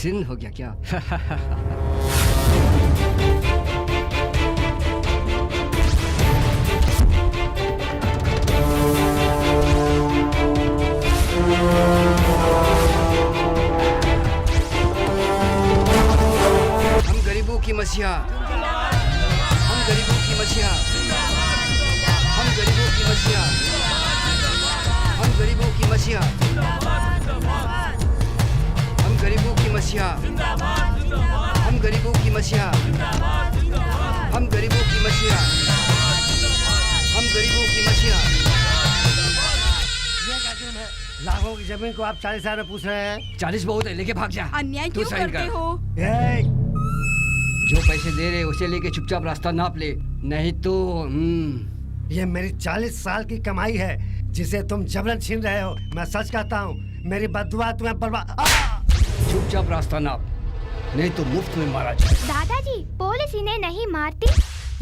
Accident हो गया क्या? हम गरीबों की मसीहा, हम गरीबों की मसीहा, हम गरीबों की मसीहा, हम गरीबों की मसीहा, हम गरीबों की मसीहा, हम गरीबों की मसीहा, हम गरीबों की मसीहा, हम गरीबों की मसीहा। ये कार्टून है। लाखों की जमीन को आप 40,000 में पूछ रहे हैं? 40 बहुत है, लेके भाग जा। अन्याय तू क्यों साइन करते कर। हो? जो पैसे दे रहे उसे लेके चुपचाप रास्ता नाप ले, नहीं तो ये मेरी 40 साल की कमाई है जिसे तुम जबरन छीन रहे हो। मैं सच कहता हूँ, मेरी बद्दुआ तुम्हें बर्बाद। चुपचाप रास्ता नाप, नहीं तो मुफ्त में मारा जाए। दादाजी, पुलिस इन्हें नहीं मारती।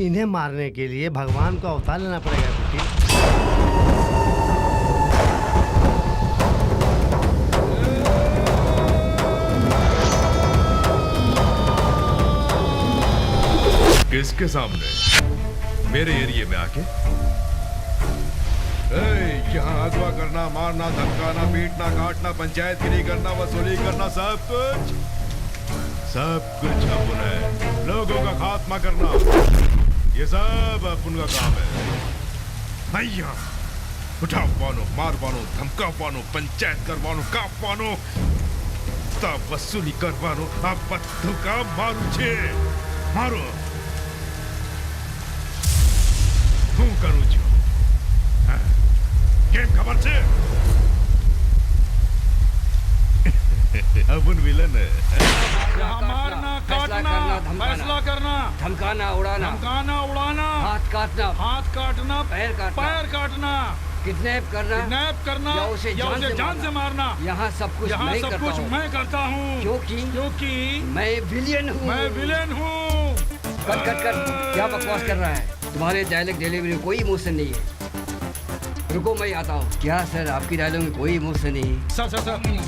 इन्हें मारने के लिए भगवान को अवतार लेना पड़ेगा बेटी। किसके सामने? मेरे एरिया में आके? यहाँ अगवा करना, मारना, धमकाना, पीटना, काटना, पंचायतगिरी करना, वसूली करना, सब कुछ अपन है। लोगों का खात्मा करना, ये सब अपन का काम है। भैया उठाओ पानो, मार पानो, धमका पानो, पंचायत करवानो, काप पानो, तब वसूली करवानो, आप बच्चों का मारू छे, मारो। હું કરું છું? કેમ ખબર છે? अपन विलन है। मारना, काटना, फैसला करना, धमकाना, उड़ाना, हाथ काटना, पैर काटना, किडनैप करना, या उसे जान से मारना। यहाँ सब कुछ मैं करता हूँ क्योंकि मैं विलेन हूँ। कट क्या बकवास कर रहा है? तुम्हारे डायलॉग डिलीवरी में कोई इमोशन नहीं है। रुको मैं आता हूँ। क्या सर, आपकी डायलॉग में कोई इमोशन नहीं है? सर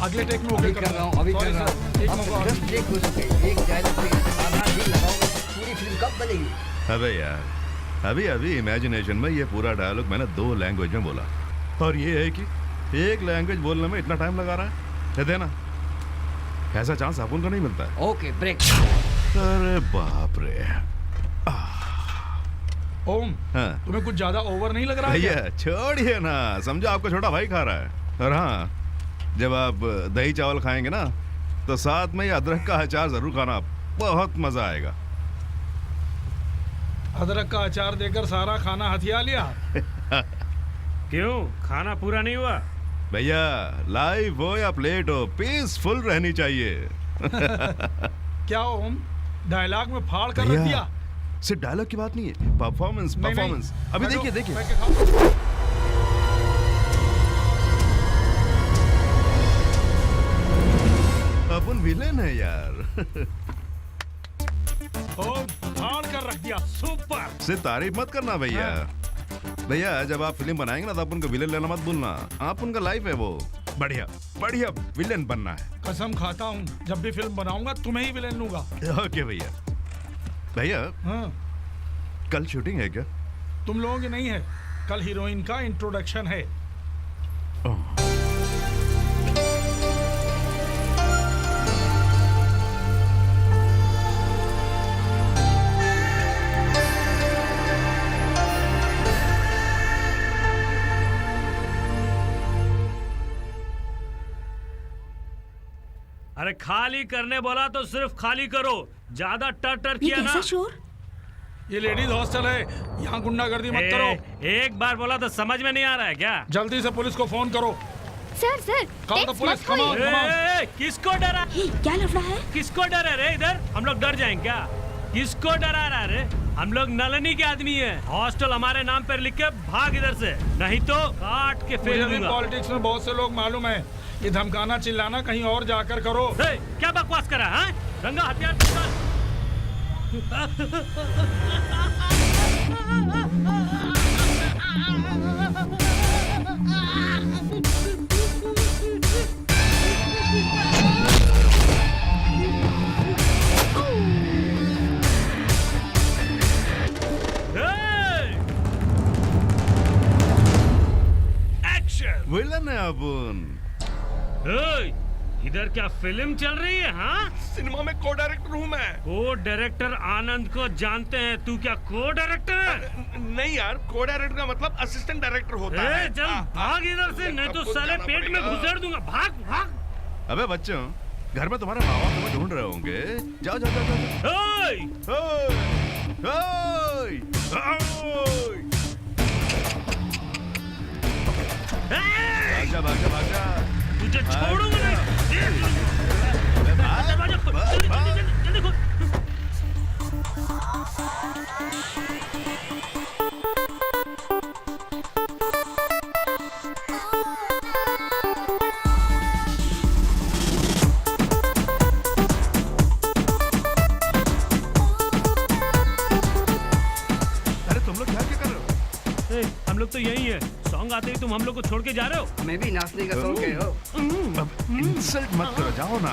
अगले टेक में अभी कर रहा हूँ। अब 10 टेक हो चुके, एक डायलॉग पे आधा दिन लगाऊंगा, पूरी फिल्म कब बनेगी? अबे यार, अभी इमेजिनेशन में ये पूरा डायलॉग मैंने 2 लैंग्वेज में बोला, और ये है कि एक लैंग्वेज बोलने में इतना टाइम लगा रहा है। ये देना, ऐसा चांस अपन को नहीं मिलता है। Okay break. अरे बाप रे। ओम, हाँ। तुम्हें कुछ ज्यादा ओवर नहीं लग रहा है? भैया छोड़िए ना, समझो आपको छोटा भाई खा रहा है। और हाँ, जब आप दही चावल खाएंगे ना, तो साथ में ये अदरक का अचार जरूर खाना, बहुत मजा आएगा। अदरक का अचार देकर सारा खाना हथिया लिया। क्यों, खाना पूरा नहीं हुआ? भैया लाइफ हो या प्लेट हो, पीसफुल रहनी चाहिए। क्या ओम, डायलॉग में फाड़ कर रख दिया? सिर्फ डायलॉग की बात नहीं है, परफॉर्मेंस। अभी देखिए अपन विलेन है यार। फाड़ कर रख दिया, सुपर। सिर्फ तारीफ मत करना भैया। भैया जब आप फिल्म बनाएंगे ना, तो अपन को विलेन लेना मत भूलना। आप उनका लाइफ है वो, बढ़िया विलेन बनना है। कसम खाता हूँ, जब भी फिल्म बनाऊंगा तुम्हें ही विलेन लूंगा। ओके भैया। हाँ, कल शूटिंग है क्या? तुम लोगों की नहीं है, कल हीरोइन का इंट्रोडक्शन है। अरे खाली करने बोला तो सिर्फ खाली करो, ज्यादा टर किया ना। कैसा शोर? ये लेडीज हॉस्टल है, यहाँ गुंडागर्दी मत करो। एक बार बोला तो समझ में नहीं आ रहा है क्या? जल्दी से पुलिस को फोन करो। Sir call the police, come on. किसको डरा? क्या लफड़ा है? किसको डरा रे? इधर हम लोग डर जाएंगे क्या? किसको डरा रहा रे? हम लोग नलनी के आदमी हैं। हॉस्टल हमारे नाम पर लिख के भाग इधर से, नहीं तो काट के फेंक दूंगा। पॉलिटिक्स में बहुत से लोग मालूम है, ये धमकाना चिल्लाना कहीं और जाकर करो। क्या बकवास करा है? रंगा हथियार विलन है अपन। ओए, इधर क्या फिल्म चल रही है? हाँ, सिनेमा में को डायरेक्टर हूँ मैं। को डायरेक्टर आनंद को जानते हैं, तू क्या को डायरेक्टर है? नहीं यार, को डायरेक्टर का मतलब असिस्टेंट डायरेक्टर होता है। चल भाग इधर से, नहीं तो साले पेट में घुसेड़ दूंगा। भाग भाग। अबे बच्चों, घर में तुम्हारे माँ बाप तुम्हें ढूंढ रहे होंगे। जाओ जाओ जाओ जाओ। ओए, ओए, ओए, भाग जा भाग जा भाग जा। तुझे छोड़ूंगा नहीं। दरवाजा खोल, जल्दी जल्दी जल्दी खोल। अरे तुम लोग क्या क्या कर रहे हो? ए, हम लोग तो यही है। सॉन्ग आते ही तुम हम लोग को छोड़ के जा रहे हो? हमें भी नाचने का शौक है हो। अब इंसल्ट मत करो, जाओ ना।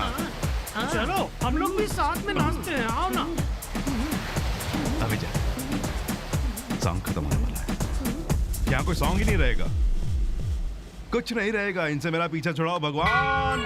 चलो हम लोग भी साथ में नाचते हैं, आओ ना। अभी जा, सॉन्ग खत्म होने वाला है। यहाँ कोई सॉन्ग ही नहीं रहेगा, कुछ नहीं रहेगा। इनसे मेरा पीछा छुड़ाओ भगवान।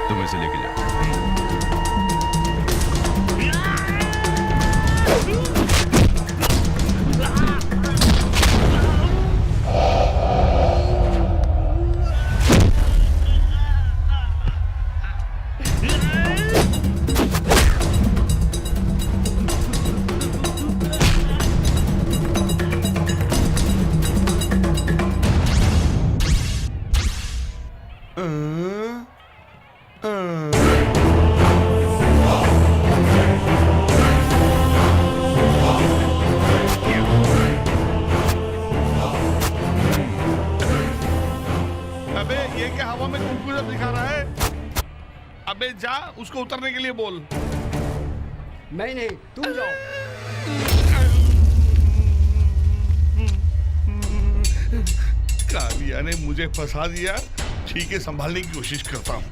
तुम इसे लेके जाओ। अबे ये क्या हवा में कुरकुरे दिखा रहा है? अबे जा, उसको उतरने के लिए बोल। मैं नहीं, तुम जाओ। कालिया ने मुझे फंसा दिया। ठीक है, संभालने की कोशिश करता हूँ।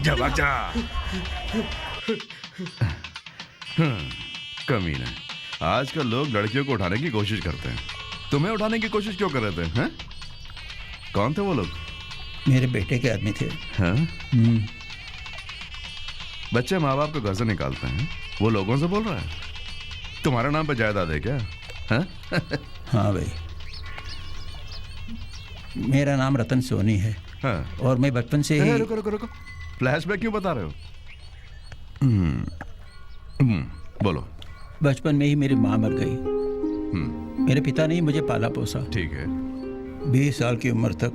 जा भाग जा। कमीना, आजकल लोग लड़कियों को उठाने की कोशिश करते हैं। तुम्हें उठाने की कोशिश क्यों कर रहे थे? हैं? कौन थे वो लोग? मेरे बेटे के आदमी थे। हाँ? बच्चे माँ बाप को घर से निकालते हैं, वो लोगों से बोल रहा है तुम्हारे नाम पे जायदाद है क्या? हाँ? हाँ भाई, मेरा नाम रतन सोनी है। हाँ। और मैं बचपन से ही। रुको रुको रुको, फ्लैशबैक क्यों बता रहे हो? बोलो। बचपन में ही मेरी माँ मर गई। मेरे पिता ने ही मुझे पाला पोसा। ठीक है। 20 साल की उम्र तक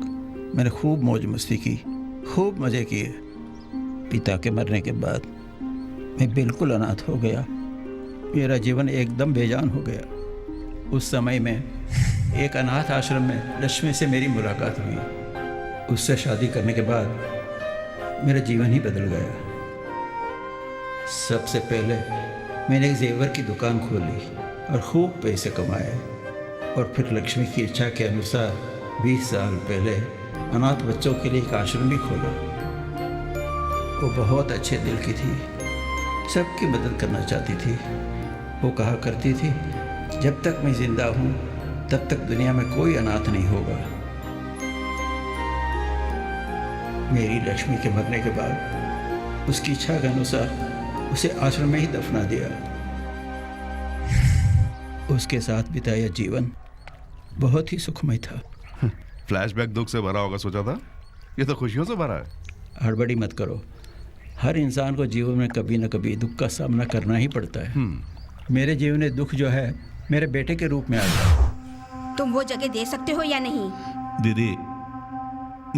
मैंने खूब मौज मस्ती की, खूब मजे किए। पिता के मरने के बाद मैं बिल्कुल अनाथ हो गया। मेरा जीवन एकदम बेजान हो गया। उस समय में एक अनाथ आश्रम में लक्ष्मी से मेरी मुलाकात हुई। उससे शादी करने के बाद मेरा जीवन ही बदल गया। सबसे पहले मैंने एक जेवर की दुकान खोली और खूब पैसे कमाए, और फिर लक्ष्मी की इच्छा के अनुसार 20 साल पहले अनाथ बच्चों के लिए एक आश्रम भी खोला। वो बहुत अच्छे दिल की थी, सबकी मदद करना चाहती थी। वो कहा करती थी, जब तक मैं जिंदा हूँ तब तक दुनिया में कोई अनाथ नहीं होगा। मेरी लक्ष्मी के मरने के बाद उसकी इच्छा के अनुसार उसे आश्रम में ही दफना दिया। उसके साथ बिताया जीवन बहुत ही सुखमय था। फ्लैशबैक दुख से भरा होगा सोचा था, ये तो खुशियों से भरा है। हड़बड़ी मत करो, हर इंसान को जीवन में कभी न कभी दुख का सामना करना ही पड़ता है। मेरे जीवन में दुख जो है मेरे बेटे के रूप में आ गया। तुम वो जगह दे सकते हो या नहीं? दीदी,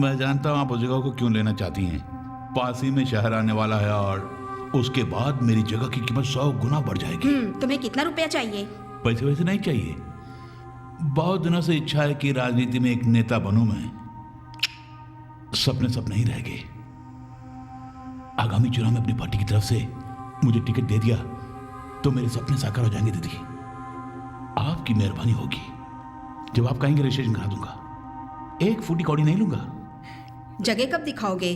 मैं जानता हूँ आप उस जगह को क्यों लेना चाहती हैं। पास ही में शहर आने वाला है और उसके बाद मेरी जगह की कीमत 100 गुना बढ़ जाएगी। तुम्हें कितना रुपया चाहिए? पैसे वैसे नहीं चाहिए, बहुत दिनों से इच्छा है कि राजनीति में एक नेता बनूं मैं। सपने ही रह गए। आगामी चुनाव में अपनी पार्टी की तरफ से मुझे टिकट दे दिया तो मेरे सपने साकार हो जाएंगे। दीदी, आपकी मेहरबानी होगी। जब आप कहेंगे रजिस्ट्रेशन करा दूंगा, 1 फूटी कौड़ी नहीं लूंगा। जगह कब दिखाओगे?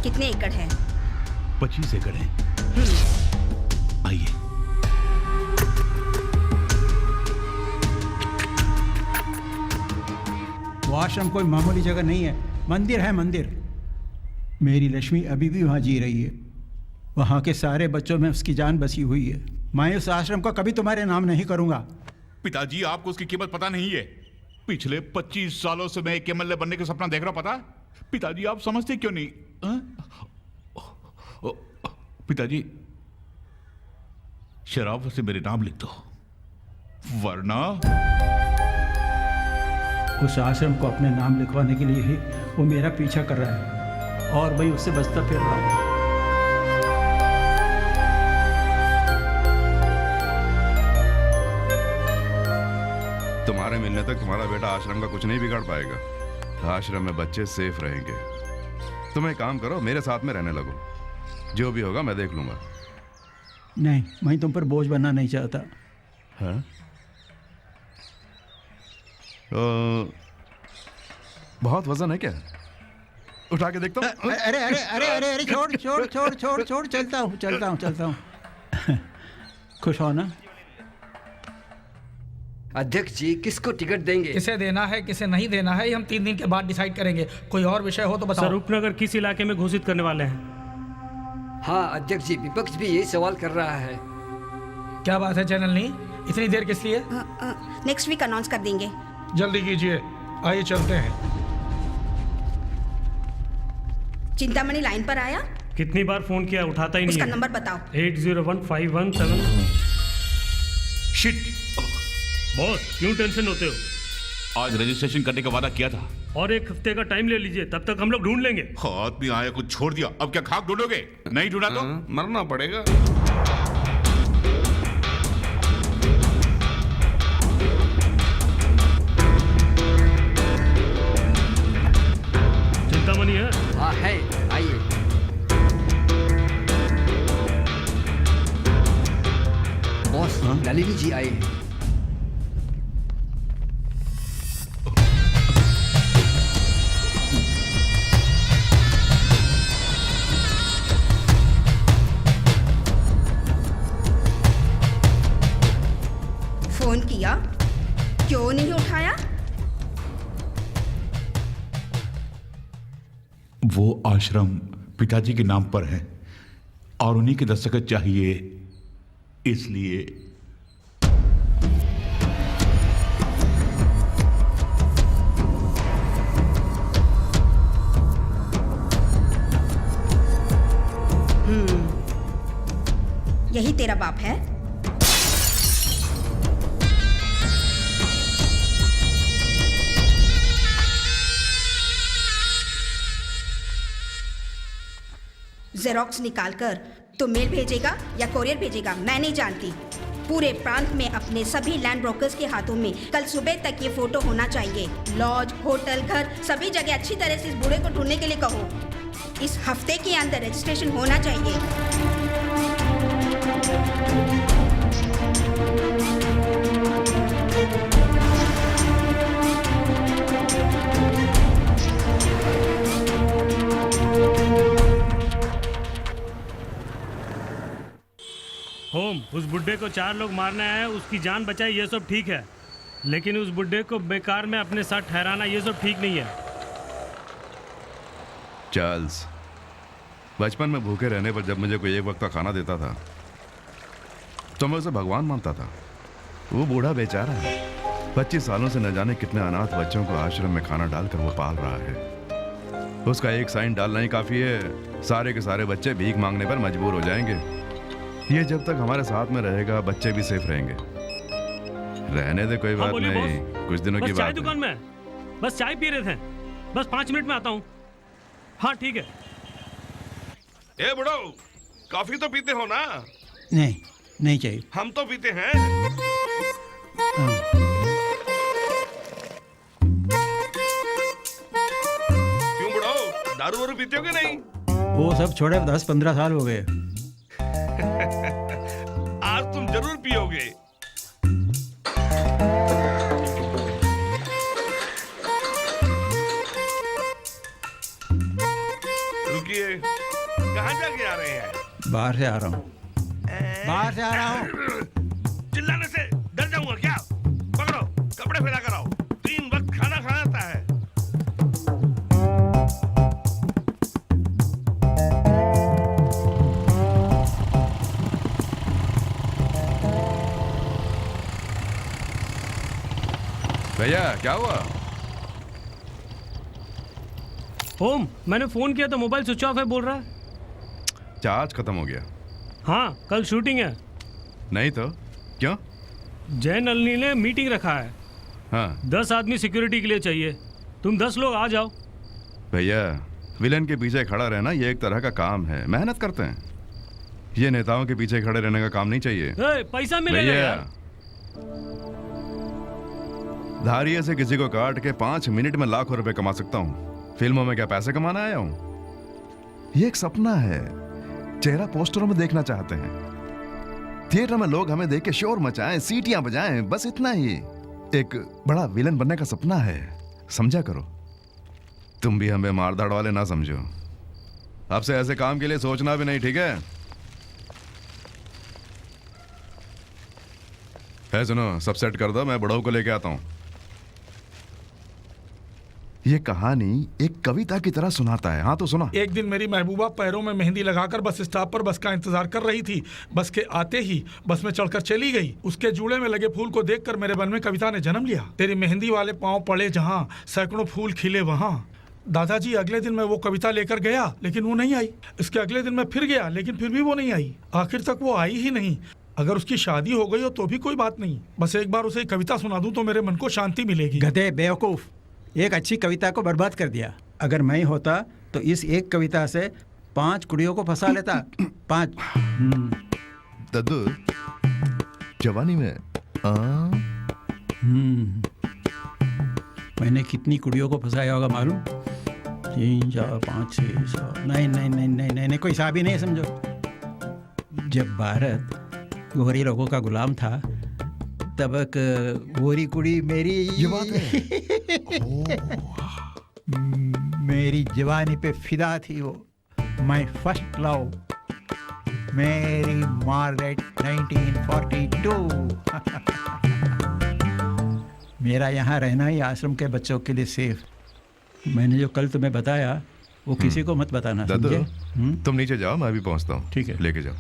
कितने एकड़ है? 25 एकड़ है। आइए। वो आश्रम कोई मामूली जगह नहीं है, मंदिर है मंदिर। मेरी लक्ष्मी अभी भी वहाँ जी रही है। वहाँ के सारे बच्चों में उसकी जान बसी हुई है। मैं उस आश्रम को कभी तुम्हारे नाम नहीं करूँगा। पिताजी, आपको उसकी कीमत पता नहीं है। पिछले 25 सालों से मैं एक एमएलए बनने का सपना देख रहा हूं, पता? पिताजी, आप समझते क्यों नहीं? पिताजी, शराब से मेरे नाम लिख दो, वरना। उस आश्रम को अपने नाम लिखवाने के लिए ही वो मेरा पीछा कर रहा है और मैं उससे बचता फिर रहा हूँ। तुम्हारे मिलने तक तुम्हारा बेटा आश्रम का कुछ नहीं बिगाड़ पाएगा। आश्रम में बच्चे सेफ रहेंगे। तुम एक काम करो, मेरे साथ में रहने लगो। जो भी होगा मैं देख लूंगा। नहीं, मैं तुम पर बोझ बनना नहीं चाहता। हाँ? बहुत वजन है क्या? उठा के देखता हूँ। अरे अरे अरे अरे अरे छोड़ छोड़ छोड़ छोड़ छोड़, चलता हूँ। खुश हो ना? अध्यक्ष जी, किसको टिकट देंगे? किसे देना है किसे नहीं देना है, ये हम 3 दिन के बाद डिसाइड करेंगे। कोई और विषय हो तो बताओ। सर, उपनगर किस इलाके में घोषित करने वाले हैं? हाँ अध्यक्ष जी, विपक्ष भी यही सवाल कर रहा है। क्या बात है चैनल नहीं, इतनी देर किस लिए? नेक्स्ट वीक अनाउंस कर देंगे। जल्दी कीजिए, आइए चलते हैं। चिंतामणि लाइन पर आया? कितनी बार फोन किया, उठाता ही नहीं उसका है। नंबर बताओ। 801517। शिट बॉस, क्यों टेंशन होते हो? आज रजिस्ट्रेशन करने का वादा किया था। और 1 हफ्ते का टाइम ले लीजिए, तब तक हम लोग ढूंढ लेंगे। आदमी आया कुछ छोड़ दिया, अब क्या खाक ढूंढोगे? नहीं ढूंढा तो मरना पड़ेगा। चिंतामणि है? हाँ है, आइए। नलिनी जी आए हैं। फोन किया, क्यों नहीं उठाया? वो आश्रम पिताजी के नाम पर है और उन्हीं की दस्तखत चाहिए, इसलिए। यही तेरा बाप है? जेरोक्स निकालकर तो मेल भेजेगा या कोरियर भेजेगा मैं नहीं जानती। पूरे प्रांत में अपने सभी लैंड ब्रोकर्स के हाथों में कल सुबह तक ये फोटो होना चाहिए। लॉज, होटल, घर, सभी जगह अच्छी तरह से इस बूढ़े को ढूंढने के लिए कहो। इस हफ्ते के अंदर रजिस्ट्रेशन होना चाहिए। होम, उस बुड्ढे को 4 लोग मारना है, उसकी जान बचाए, ये सब ठीक है, लेकिन उस बुड्ढे को बेकार में अपने साथ ठहराना ये सब ठीक नहीं है। चार्ल्स, बचपन में भूखे रहने पर जब मुझे कोई एक वक्त का खाना देता था तो मैं उसे भगवान मानता था। वो बूढ़ा बेचारा है, 25 सालों से न जाने कितने अनाथ बच्चों को आश्रम में खाना डालकर वो पाल रहा है। उसका एक साइन डालना ही काफी है, सारे के सारे बच्चे भीख मांगने पर मजबूर हो जाएंगे। ये जब तक हमारे साथ में रहेगा बच्चे भी सेफ रहेंगे। रहने दे, कोई बात नहीं, कुछ दिनों की बात है। चाय दुकान में बस चाय पी रहे थे, बस 5 मिनट में आता हूँ। हाँ ठीक है। ए बुढ़ो, कॉफी तो पीते हो ना? नहीं, नहीं चाहिए। हम तो पीते हैं। क्यों बुढ़ो, दारू वारू पीते हो कि नहीं? वो सब छोड़े 10-15 साल हो गए। आज तुम जरूर पियोगे। रुकिए, कहाँ जाके आ रहे हैं? बाहर से आ रहा हूँ। बाहर से आ रहा हूँ। चिल्लाने से डर जाऊंगा क्या? पकड़ो, कपड़े फैला कर आओ। 3 वक्त खाना खाना आता है। भैया क्या हुआ? होम, मैंने फोन किया तो मोबाइल स्विच ऑफ है बोल रहा है। चार्ज खत्म हो गया। हाँ, कल शूटिंग है। नहीं तो क्यों? जय नलिनी ने मीटिंग रखा है। हाँ, 10 आदमी सिक्योरिटी के लिए चाहिए, तुम 10 लोग आ जाओ। भैया विलन के पीछे खड़ा रहना ये एक तरह का काम है, मेहनत करते हैं। ये नेताओं के पीछे खड़े रहने का काम नहीं चाहिए। पैसा मिलेगा यार। धारिये से किसी को काट के 5 मिनट में लाखों रुपए कमा सकता हूँ। फिल्मों में क्या पैसे कमाना आया हूँ? ये एक सपना है, चेहरा पोस्टरों में देखना चाहते हैं। थिएटर में लोग हमें देख के शोर मचाएं, सीटियां बजाएं, बस इतना ही। एक बड़ा विलन बनने का सपना है, समझा करो। तुम भी हमें मारधाड़ वाले ना समझो। अब से ऐसे काम के लिए सोचना भी नहीं, ठीक है? सुनो, सब सेट कर दो, मैं बड़ों को लेके आता हूँ। ये कहानी एक कविता की तरह सुनाता है। हाँ तो सुना। एक दिन मेरी महबूबा पैरों में मेहंदी लगाकर बस स्टॉप पर बस का इंतजार कर रही थी। बस के आते ही बस में चढ़कर चली गई। उसके जूड़े में लगे फूल को देखकर मेरे मन में कविता ने जन्म लिया। तेरी मेहंदी वाले पांव पड़े जहाँ, सैकड़ों फूल खिले वहाँ। दादाजी, अगले दिन मैं वो कविता लेकर गया लेकिन वो नहीं आई। इसके अगले दिन मैं फिर गया लेकिन फिर भी वो नहीं आई। आखिर तक वो आई ही नहीं। अगर उसकी शादी हो गई हो तो भी कोई बात नहीं, बस एक बार उसे कविता सुना दूं तो मेरे मन को शांति मिलेगी। गधे बेवकूफ, एक अच्छी कविता को बर्बाद कर दिया। अगर मैं होता तो इस एक कविता से 5 कुड़ियों को फंसा लेता। 5। दद्दू, जवानी में मैंने कितनी कुड़ियों को फंसाया होगा मालूम? 3, 4, 5, 6, 7। नहीं, कोई हिसाब ही नहीं समझो। जब भारत गोरी लोगों का गुलाम था, तब एक गोरी कुड़ी मेरी ये बात है। मेरी जवानी पे फिदा थी वो, माय फर्स्ट लव, मेरी मार्गरेट 1942। मेरा यहाँ रहना ही आश्रम के बच्चों के लिए सेफ। मैंने जो कल तुम्हें बताया वो किसी को मत बताना, दादू समझे? तुम नीचे जाओ, मैं भी पहुंचता हूँ। ठीक है, लेके जाओ।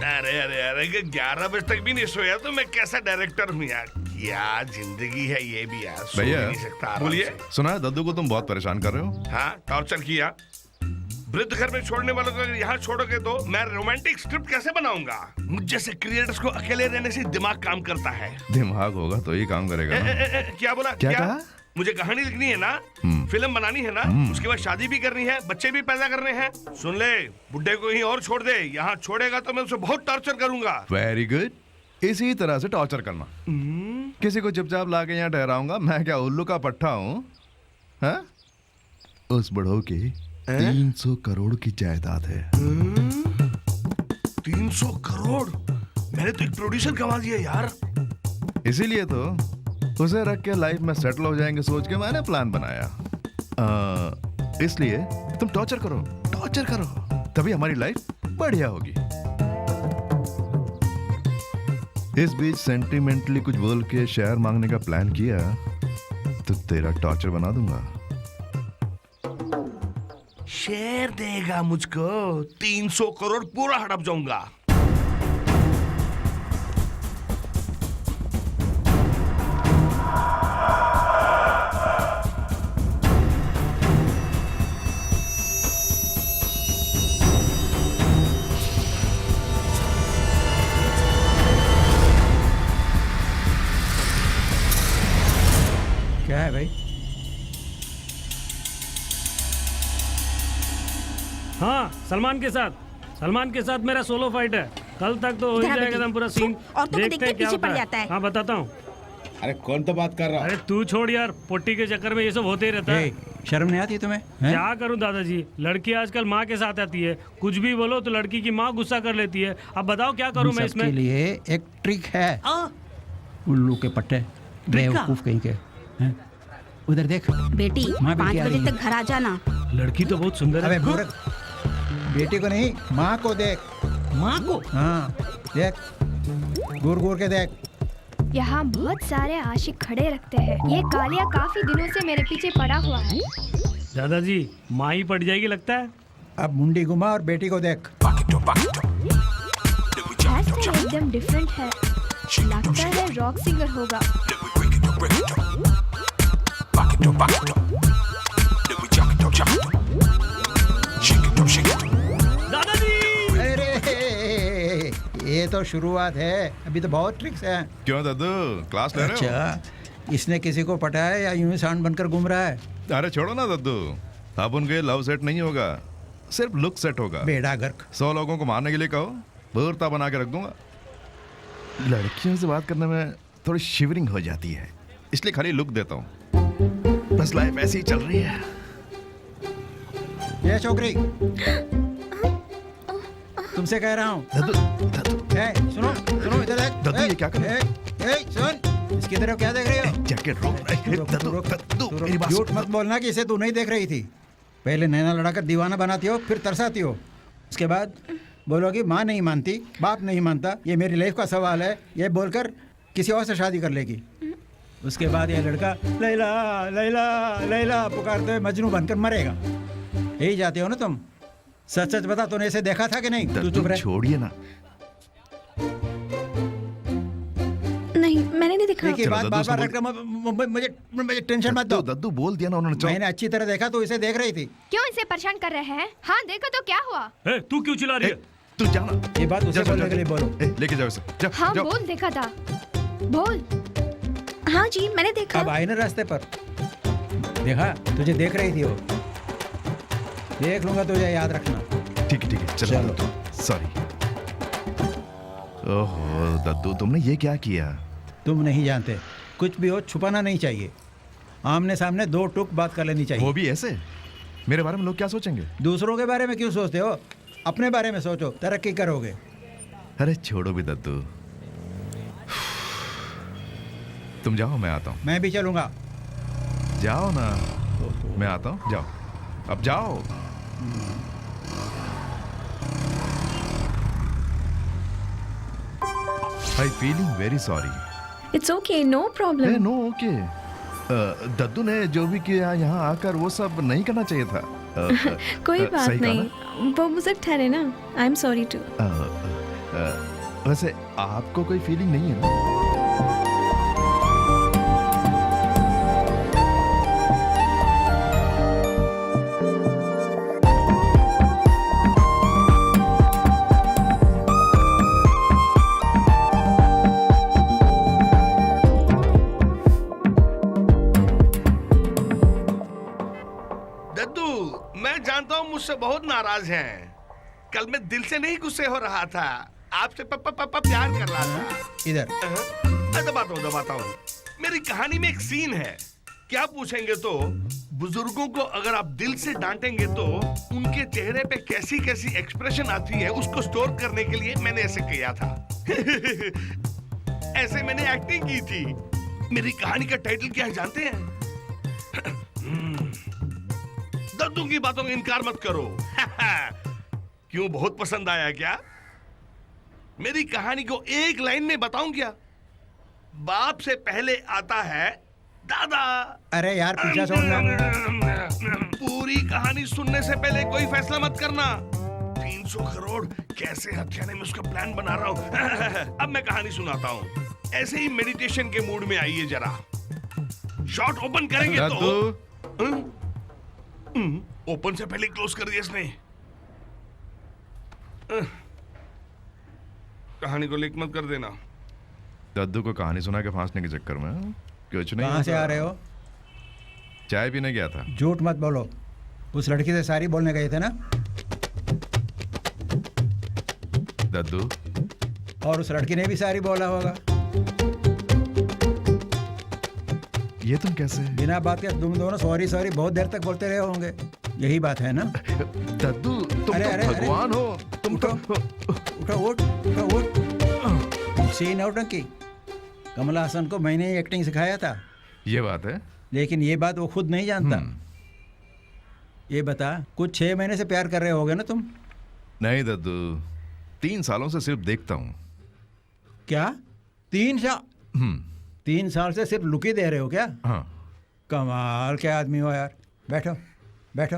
अरे अरे अरे 11 बजे तक भी नहीं सोया तो मैं कैसा डायरेक्टर हूँ यार। क्या जिंदगी है ये भी यार, सो भैया नहीं सकता आराम बोलिए। से। सुना है दद्दू को तुम बहुत परेशान कर रहे हो। हाँ, टॉर्चर किया। वृद्ध घर में छोड़ने वालों को अगर यहाँ छोड़ोगे तो मैं रोमांटिक स्क्रिप्ट कैसे बनाऊंगा? मुझ जैसे क्रिएटर्स को अकेले रहने से दिमाग काम करता है। दिमाग होगा तो ही काम करेगा ना। क्या बोला? क्या कहा? मुझे कहानी लिखनी है ना, फिल्म बनानी है ना, उसके बाद शादी भी करनी है, बच्चे भी पैदा करने हैं। सुन ले, बुड्ढे को कहीं और छोड़ दे, यहाँ छोड़ेगा तो मैं उसे बहुत टॉर्चर करूंगा। वेरी गुड, इसी तरह से टॉर्चर करना। किसी को चुपचाप लाके यहाँ ठहराऊंगा? मैं क्या उल्लू का पट्टा हूँ? उस बुढ़ो की 300 करोड़ की जायदाद है। 300 करोड़? मैंने तो एक प्रोड्यूसर कमा दिया यार। इसीलिए तो उसे रख के लाइफ में सेटल हो जाएंगे सोच के मैंने प्लान बनाया। इसलिए तुम टॉर्चर करो, टॉर्चर करो, तभी हमारी लाइफ बढ़िया होगी। इस बीच सेंटिमेंटली कुछ बोल के शेयर मांगने का प्लान किया तो तेरा टॉर्चर बना दूंगा। शेयर देगा मुझको, 300 करोड़ पूरा हड़प जाऊंगा। क्या है भाई? हाँ, सलमान के साथ मेरा सोलो फाइट है। कल तक तो हो ही जाएगा एकदम पूरा सीन। देखते हैं क्या होता है। हाँ, बताता हूँ। अरे कौन तो बात कर रहा है? अरे तू छोड़ यार, पोटी के चक्कर में ये सब होते ही रहता है। शर्म नहीं आती तुम्हें? क्या करूं दादाजी, लड़की आजकल माँ के साथ आती है, कुछ भी बोलो तो लड़की की माँ गुस्सा कर लेती है। अब बताओ क्या करूं मैं इसमें? के लिए एक ट्रिक है। उल्लू के पट्टे, बेवकूफ कहीं के। उधर देख बेटी, 5 बजे तक घर आ जाना। लड़की तो बहुत सुंदर है। अबे बेटी को नहीं, माँ को देख। माँ को? हाँ देख, घूर घूर के देख। यहाँ बहुत सारे आशिक खड़े रखते हैं। ये कालिया काफी दिनों से मेरे पीछे पड़ा हुआ है। दादाजी, माँ ही पड़ जाएगी लगता है। अब मुंडी घुमा और बेटी को देख। एकदम डिफरेंट है, लगता है रॉक सिंगर होगा। अरे ये तो शुरुआत है, अभी तो बहुत ट्रिक्स हैं। क्यों दादू, क्लास ले रहे हो? अच्छा, इसने किसी को पटाया या यूं ही साउंड बनकर घूम रहा है? अरे छोड़ो ना दादू, अब उनके लव सेट नहीं होगा, सिर्फ लुक सेट होगा। बेड़ा गर्क। 100 लोगों को मारने के लिए कहो, भूरता बना के रख दूंगा। लड़कियों से बात करने में थोड़ी शिवरिंग हो जाती है, इसलिए खाली लुक देता हूँ। बस लाइफ ऐसी ही चल रही है। ये छोकरी, तुमसे कह रहा हूँ। सुनो सुनो, इधर देख। दादू ये क्या कर रहे हो? सुन, इसकी तरफ क्या देख रही हो? जैकेट रोक। झूठ मत बोलना कि इसे तू नहीं देख रही थी। पहले नैना लड़ाकर दीवाना बनाती हो, फिर तरसाती हो, उसके बाद बोलोगी माँ नहीं मानती, बाप नहीं मानता, ये मेरी लाइफ का सवाल है, ये बोलकर किसी और से शादी कर लेगी। उसके बाद ये लड़का लैला लैला लैला पुकारते हुए मजनू बनकर मरेगा। यही जाते हो ना तुम? सच सच बता, तूने इसे देखा था कि नहीं? तू चुप रह। छोड़िए ना। नहीं, मैंने नहीं देखा। देखिए, बात बार-बार रखकर मुझे टेंशन मत दो। दद्दू बोल दिया ना उन्होंने। मैंने अच्छी तरह देखा, तो इसे देख रही थी। क्यों इसे परेशान कर रहे हैं? हाँ, देखो तो क्या हुआ? तू क्यों चिल्ला रही है? तू जाना। ये बात उसे बोलने के लिए बोलो। लेके जाओ इसे। हाँ, बोल, देखा था। बोल। हाँ जी, मैंने देखा। अब आई ना रास्ते पर, देखा तुझे देख रही थी वो। देख लूंगा, तुझे याद रखना। ठीक है चलो। सॉरी। ओहो दद्दू, तुमने ये क्या किया? तुम नहीं जानते, कुछ भी हो छुपाना नहीं चाहिए। आमने सामने दो टुक बात कर लेनी चाहिए। वो भी ऐसे? मेरे बारे में लोग क्या सोचेंगे? दूसरों के बारे में क्यों सोचते हो? अपने बारे में सोचो, तरक्की करोगे। अरे छोड़ो भी दद्दू, तुम जाओ, मैं आता हूँ। मैं भी चलूंगा। जाओ ना, मैं आता हूँ, जाओ, अब जाओ। I feeling very sorry. It's okay, no problem. No okay. Daddu ने जो भी किया यहाँ आकर वो सब नहीं करना चाहिए था। कोई बात सही कहा नहीं, वो मुझे ठहरे ना। I am sorry too. वैसे आपको कोई फीलिंग नहीं है ना? मुझसे बहुत नाराज हैं। कल मैं दिल से नहीं गुस्से हो रहा था, आपसे प्यार कर रहा था। इधर दबाता हूँ। मेरी कहानी में एक सीन है, क्या पूछेंगे तो बुजुर्गों को अगर आप दिल से डांटेंगे तो उनके चेहरे पे कैसी कैसी एक्सप्रेशन आती है, उसको स्टोर करने के लिए मैंने ऐसे किया था। ऐसे मैंने एक्टिंग की थी। मेरी कहानी का टाइटल क्या है जानते हैं? दद्दू की बातों में इनकार मत करो। क्यों, बहुत पसंद आया क्या? मेरी कहानी को एक लाइन में बताऊं क्या? बाप से पहले आता है दादा। अरे यार पीछा छोड़ना। पूरी कहानी सुनने से पहले कोई फैसला मत करना। 300 करोड़ कैसे हथियाने में उसका प्लान बना रहा हूं। अब मैं कहानी सुनाता हूं। ऐसे ही मेडिटेशन के मूड में आइए जरा। शॉट ओपन करेंगे तो ओपन से पहले क्लोज कर दिया इसने। कहानी को लीक मत कर देना। दद्दू को कहानी सुना के फांसने के चक्कर में कुछ नहीं। कहाँ से आ रहे हो? चाय पीने गया था। झूठ मत बोलो, उस लड़की से सारी बोलने गए थे ना? दद्दू, और उस लड़की ने भी सारी बोला होगा। ये तुम कैसे? बिना बात के तुम दोनों सॉरी सॉरी बहुत देर तक बोलते रहे होंगे, यही बात है ना? दद्दू, तुम तो भगवान हो। तुम उठो, उठो, उठ। सी नौटंकी। कमला हसन को मैंने ही एक्टिंग सिखाया था। ये बात है, लेकिन ये बात वो खुद नहीं जानता। ये बता, कुछ 6 महीने से प्यार कर रहे होगे ना तुम? नहीं दद्दू, 3 सालों से सिर्फ देखता हूँ। क्या 3 साल? 3 साल से सिर्फ लुक ही दे रहे हो क्या? हाँ। कमाल के आदमी हो यार। बैठो बैठो।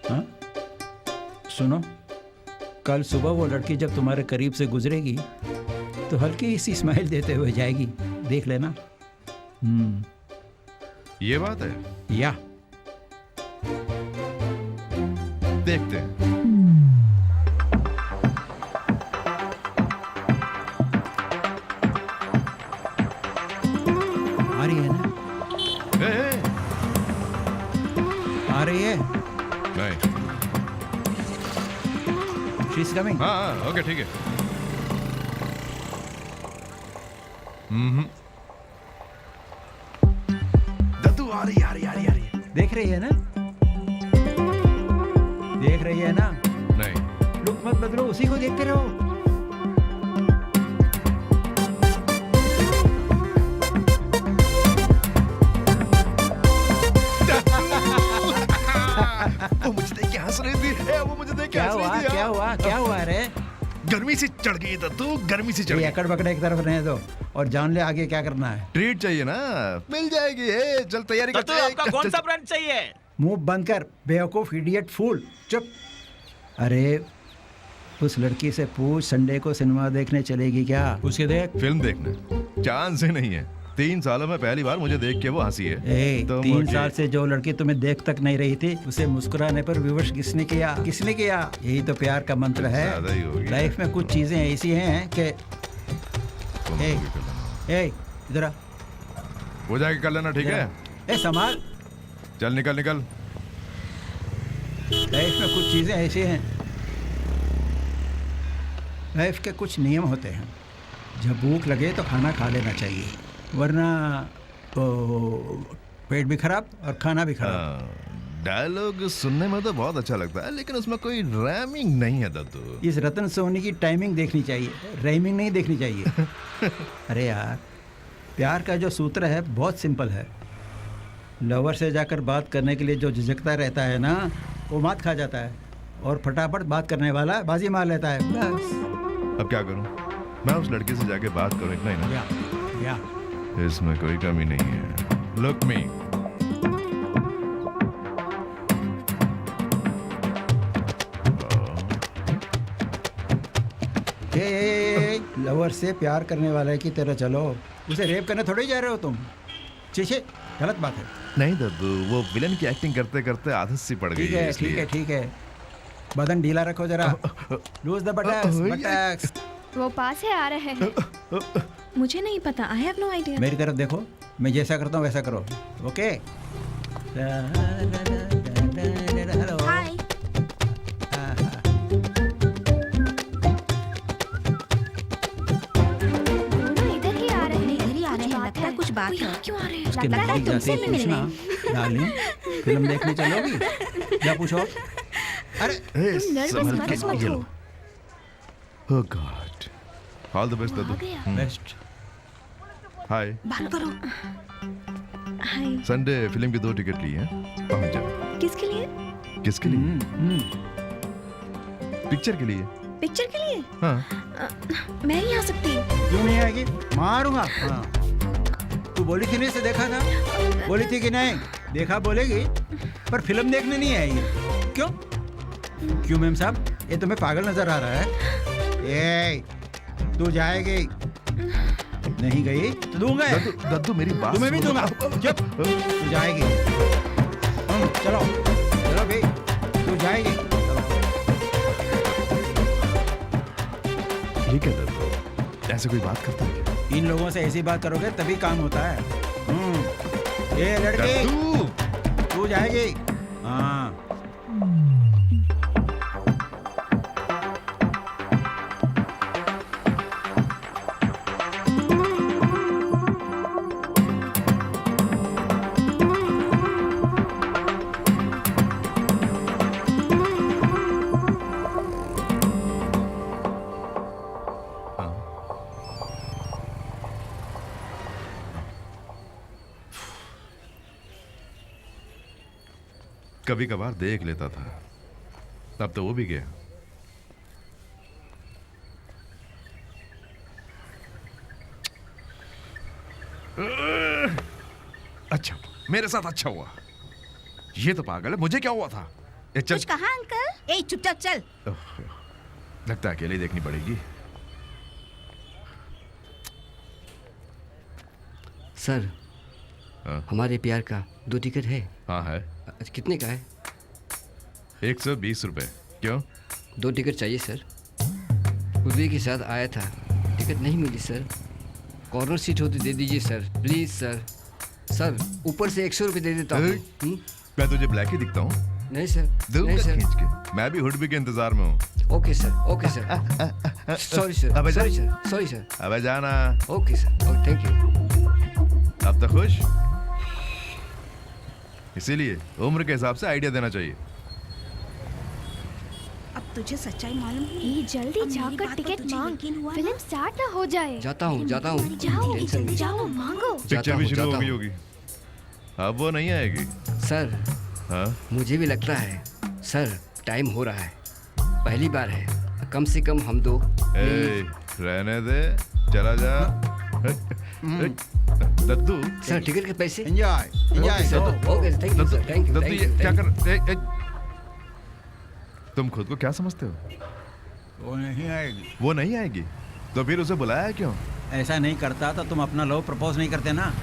हाँ? सुनो, कल सुबह वो लड़की जब तुम्हारे करीब से गुजरेगी तो हल्की सी स्माइल देते हुए जाएगी, देख लेना। ये बात है या देखते हैं। आ रही है ना? आ रही है? नहीं। She's coming. हाँ, ओके, ठीक है। दद्दू आ रही। देख रही है ना? देख रही है ना? नहीं। लुक मत बदलो, उसी को देखते रहो। वो मुझे देख के हंस रही थी। वो मुझे देख के हंस रही थी। क्या हुआ रे? गर्मी से चढ़ गई दद्दू, गर्मी से चढ़ गई। अकड़ बकड़े की तरफ रहने दो और जान ले आगे क्या करना है। ट्रीट चाहिए ना, मिल जाएगी। चल तैयारी कर। आपका कौन सा ब्रांड चाहिए? मुंह बंद कर बेवकूफ, इडियट, फूल, चुप। अरे उस लड़की से पूछ संडे को सिनेमा देखने चलेगी क्या? उसके देख। फिल्म देखने चांस ही नहीं है। 3 सालों में पहली बार मुझे देख के वो हंसी है। 3 साल से जो लड़की तुम्हें देख तक नहीं रही थी, उसे मुस्कुराने पर विवश किसने किया? यही तो प्यार का मंत्र है। लाइफ में कुछ चीजें ऐसी हैं कि इधर आ। हो जाएगा, कर लेना, ठीक है? संभाल, चल निकल। लाइफ में कुछ चीजें ऐसी हैं, लाइफ के कुछ नियम होते हैं। जब भूख लगे तो खाना खा लेना चाहिए, वरना तो पेट भी खराब और खाना भी खराब। डायलॉग सुनने में तो बहुत अच्छा लगता है, लेकिन उसमें कोई रैमिंग नहीं है दद्दू। इस रतन सोनी की टाइमिंग देखनी चाहिए, रैमिंग नहीं देखनी चाहिए। अरे यार, प्यार का जो सूत्र है बहुत सिंपल है। लवर से जाकर बात करने के लिए जो झिझकता रहता है ना, वो मात खा जाता है, और फटाफट बात करने वाला बाजी मार लेता है। बस अब क्या करूं? मैं उस लड़की से जाके बात करूं, इतना ही ना? या इसमें कोई कमी नहीं है। लुक मी, लवर से प्यार करने वाले की तरह चलो, उसे रेप करने थोड़ी जा रहे हो तुम। चीचे, गलत बात है। नहीं दद्दू, वो विलन की एक्टिंग करते करते आदत सी पड़ गई है। ठीक है, बदन ढीला रखो जरा। Lose the buttocks. वो पास है, आ रहे हैं। मुझे नहीं पता, आई हैव नो आइडिया। मेरी तरफ देखो, मैं जैसा करता हूँ वैसा करो, ओके? हाय। इधर ही आ रहे हैं। इधर ही आ रहे हैं, लगता है कुछ बात है। क्यों आ रहे हैं? उसके लगता है नजदीक तुमसे जाके भी मिलने। पूछना, डार्लिंग फिल्म देखने चलोगी? क्या पूछो? अरे तुम नर्वस मत हो। Oh God. All the best Daddu. Best. Hi. बात करो। हाय। संडे फिल्म की 2 टिकट ली हैं, पहुंच जाओ। किसके लिए? किसके लिए? पिक्चर के लिए। पिक्चर के लिए? हाँ। मैं नहीं आ सकती। क्यों नहीं आएगी? मारूंगा। हाँ। तू बोली थी नहीं, से देखा था? बोली थी कि नहीं? देखा बोलेगी, पर फिल्म देखने नहीं आएगी। क्यों? क्यों मेम साहब, ये तुम्हें पागल नजर आ रहा है? ए, तू जाएगी? नहीं गई तो दूंगा। दद्दू मेरी बात तुम्हें भी दूंगा। चुप, तू जाएगी। चलो चलो भाई, तू जाएगी। ठीक है दद्दू, ऐसे कोई बात करता है क्या? इन लोगों से ऐसी बात करोगे तभी काम होता है। ये लड़की, तू जाएगी। हाँ। कभी कभार देख लेता था, अब तो वो भी गया। अच्छा, मेरे साथ अच्छा हुआ। ये तो पागल है, मुझे क्या हुआ था? चल। कुछ कहा अंकल? ए चुपचाप चल। लगता है अकेले ही देखनी पड़ेगी। सर, हाँ? हमारे प्यार का 2 टिकट है। हाँ है। कितने का है? 120 रुपए। क्यों? 2 टिकट चाहिए सर। उर्वी के साथ आया था, टिकट नहीं मिली सर। कॉर्नर सीट होती दे दीजिए सर, प्लीज सर। सर, ऊपर से 100 रुपये दे देता हूँ। मैं तुझे ब्लैक ही दिखता हूँ? नहीं सर, दूंगा नहीं सर। खींच के। मैं भी हुडबी के इंतजार में हूँ। Okay sir, okay sir. Sorry sir, अबे जा। Sorry sir, sorry sir. अबे जाना। Okay sir, thank you. अब तो खुश? इसीलिए उम्र के हिसाब से आइडिया देना चाहिए। अब तुझे सच्चाई मालूम हुई? ये जल्दी अब मेरी जाकर बात पर टिकट तुझे मांग, यकीन हुआ ना? फिल्म स्टार्ट ना हो जाए। जाता हूँ, जाता हूँ। जाओ, टेंशन नहीं। जाओ, मांगो। पिक्चर भी शुरू हो जाता गई हूँ। होगी। अब वो नहीं आएगी। सर, हाँ? मुझे भी लगता है सर, टाइम हो रहा है। पहली बार है, कम से कम हम 2। ए, रहने दे, चला जा। दद्दू, सर, टिकट के पैसे। Enjoy enjoy. Okay, thank you sir, thank you. Daddu ये क्या कर? तुम खुद को क्या समझते हो? वो नहीं आएगी। वो नहीं आएगी तो फिर उसे बुलाया क्यों? ऐसा नहीं करता तो तुम अपना लव प्रपोज नहीं करते ना।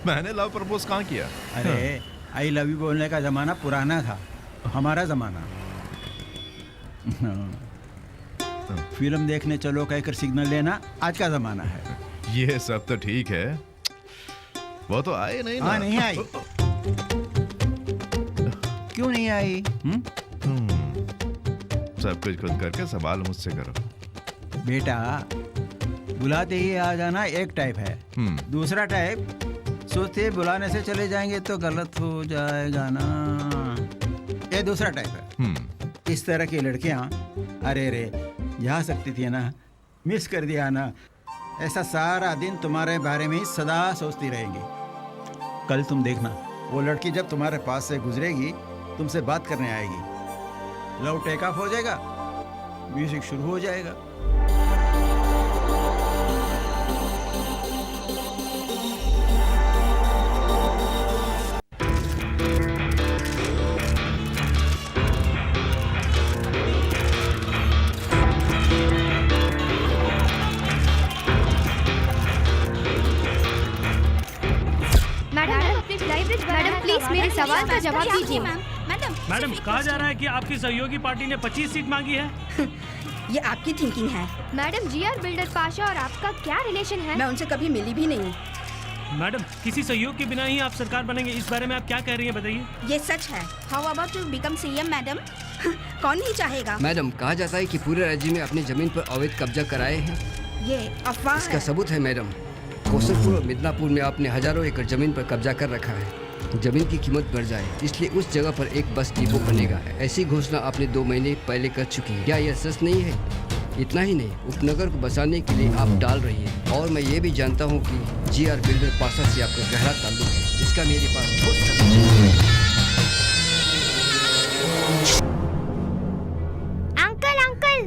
मैंने लव प्रपोज कहाँ किया? अरे आई लव यू बोलने का जमाना पुराना था, हमारा जमाना। फिल्म देखने चलो कहकर सिग्नल लेना आज का जमाना है। ये सब तो ठीक है, वो तो आई नहीं ना। हाँ, नहीं आई। क्यों नहीं आई? सब कुछ खुद करके सवाल मुझसे करो। बेटा, बुलाते ही आ जाना एक टाइप है, दूसरा टाइप सोचते बुलाने से चले जाएंगे तो गलत हो जाएगा ना। ये दूसरा टाइप है। इस तरह की लड़कियां अरे रे जा सकती थी ना, मिस कर दिया ना, ऐसा सारा दिन तुम्हारे बारे में सदा सोचती रहेंगी। कल तुम देखना, वो लड़की जब तुम्हारे पास से गुजरेगी तुमसे बात करने आएगी, लव टेक ऑफ हो जाएगा, म्यूजिक शुरू हो जाएगा। मैडम प्लीज मेरे सवाल का जवाब दीजिए। मैडम कहा जा रहा है कि आपकी सहयोगी पार्टी ने 25 सीट मांगी है। ये आपकी थिंकिंग है। मैडम जीआर बिल्डर पाशा और आपका क्या रिलेशन है? मैं उनसे कभी मिली भी नहीं। मैडम किसी सहयोग के बिना ही आप सरकार बनेंगे, इस बारे में आप क्या कह रही हैं बताइए। ये सच है। How about to become CM madam? कौन नहीं चाहेगा। मैडम कहा जाता है कि पूरे राज्य में अपनी जमीन पर अवैध कब्जा कराए हैं। ये अफवाह इसका है। सबूत है मैडम। कौशलपुर और मिदनापुर में आपने हजारों एकड़ जमीन पर कब्जा कर रखा है। जमीन की कीमत बढ़ जाए इसलिए उस जगह पर एक बस डिपो बनेगा, ऐसी घोषणा आपने 2 महीने पहले कर चुकी है। क्या यह सच नहीं है? इतना ही नहीं, उपनगर को बसाने के लिए आप डाल रही है। और मैं ये भी जानता हूँ कि जीआर बिल्डर पाशा से आपका गहरा ताल्लुक है, इसका मेरे पास ठोस सबूत है। अंकल अंकल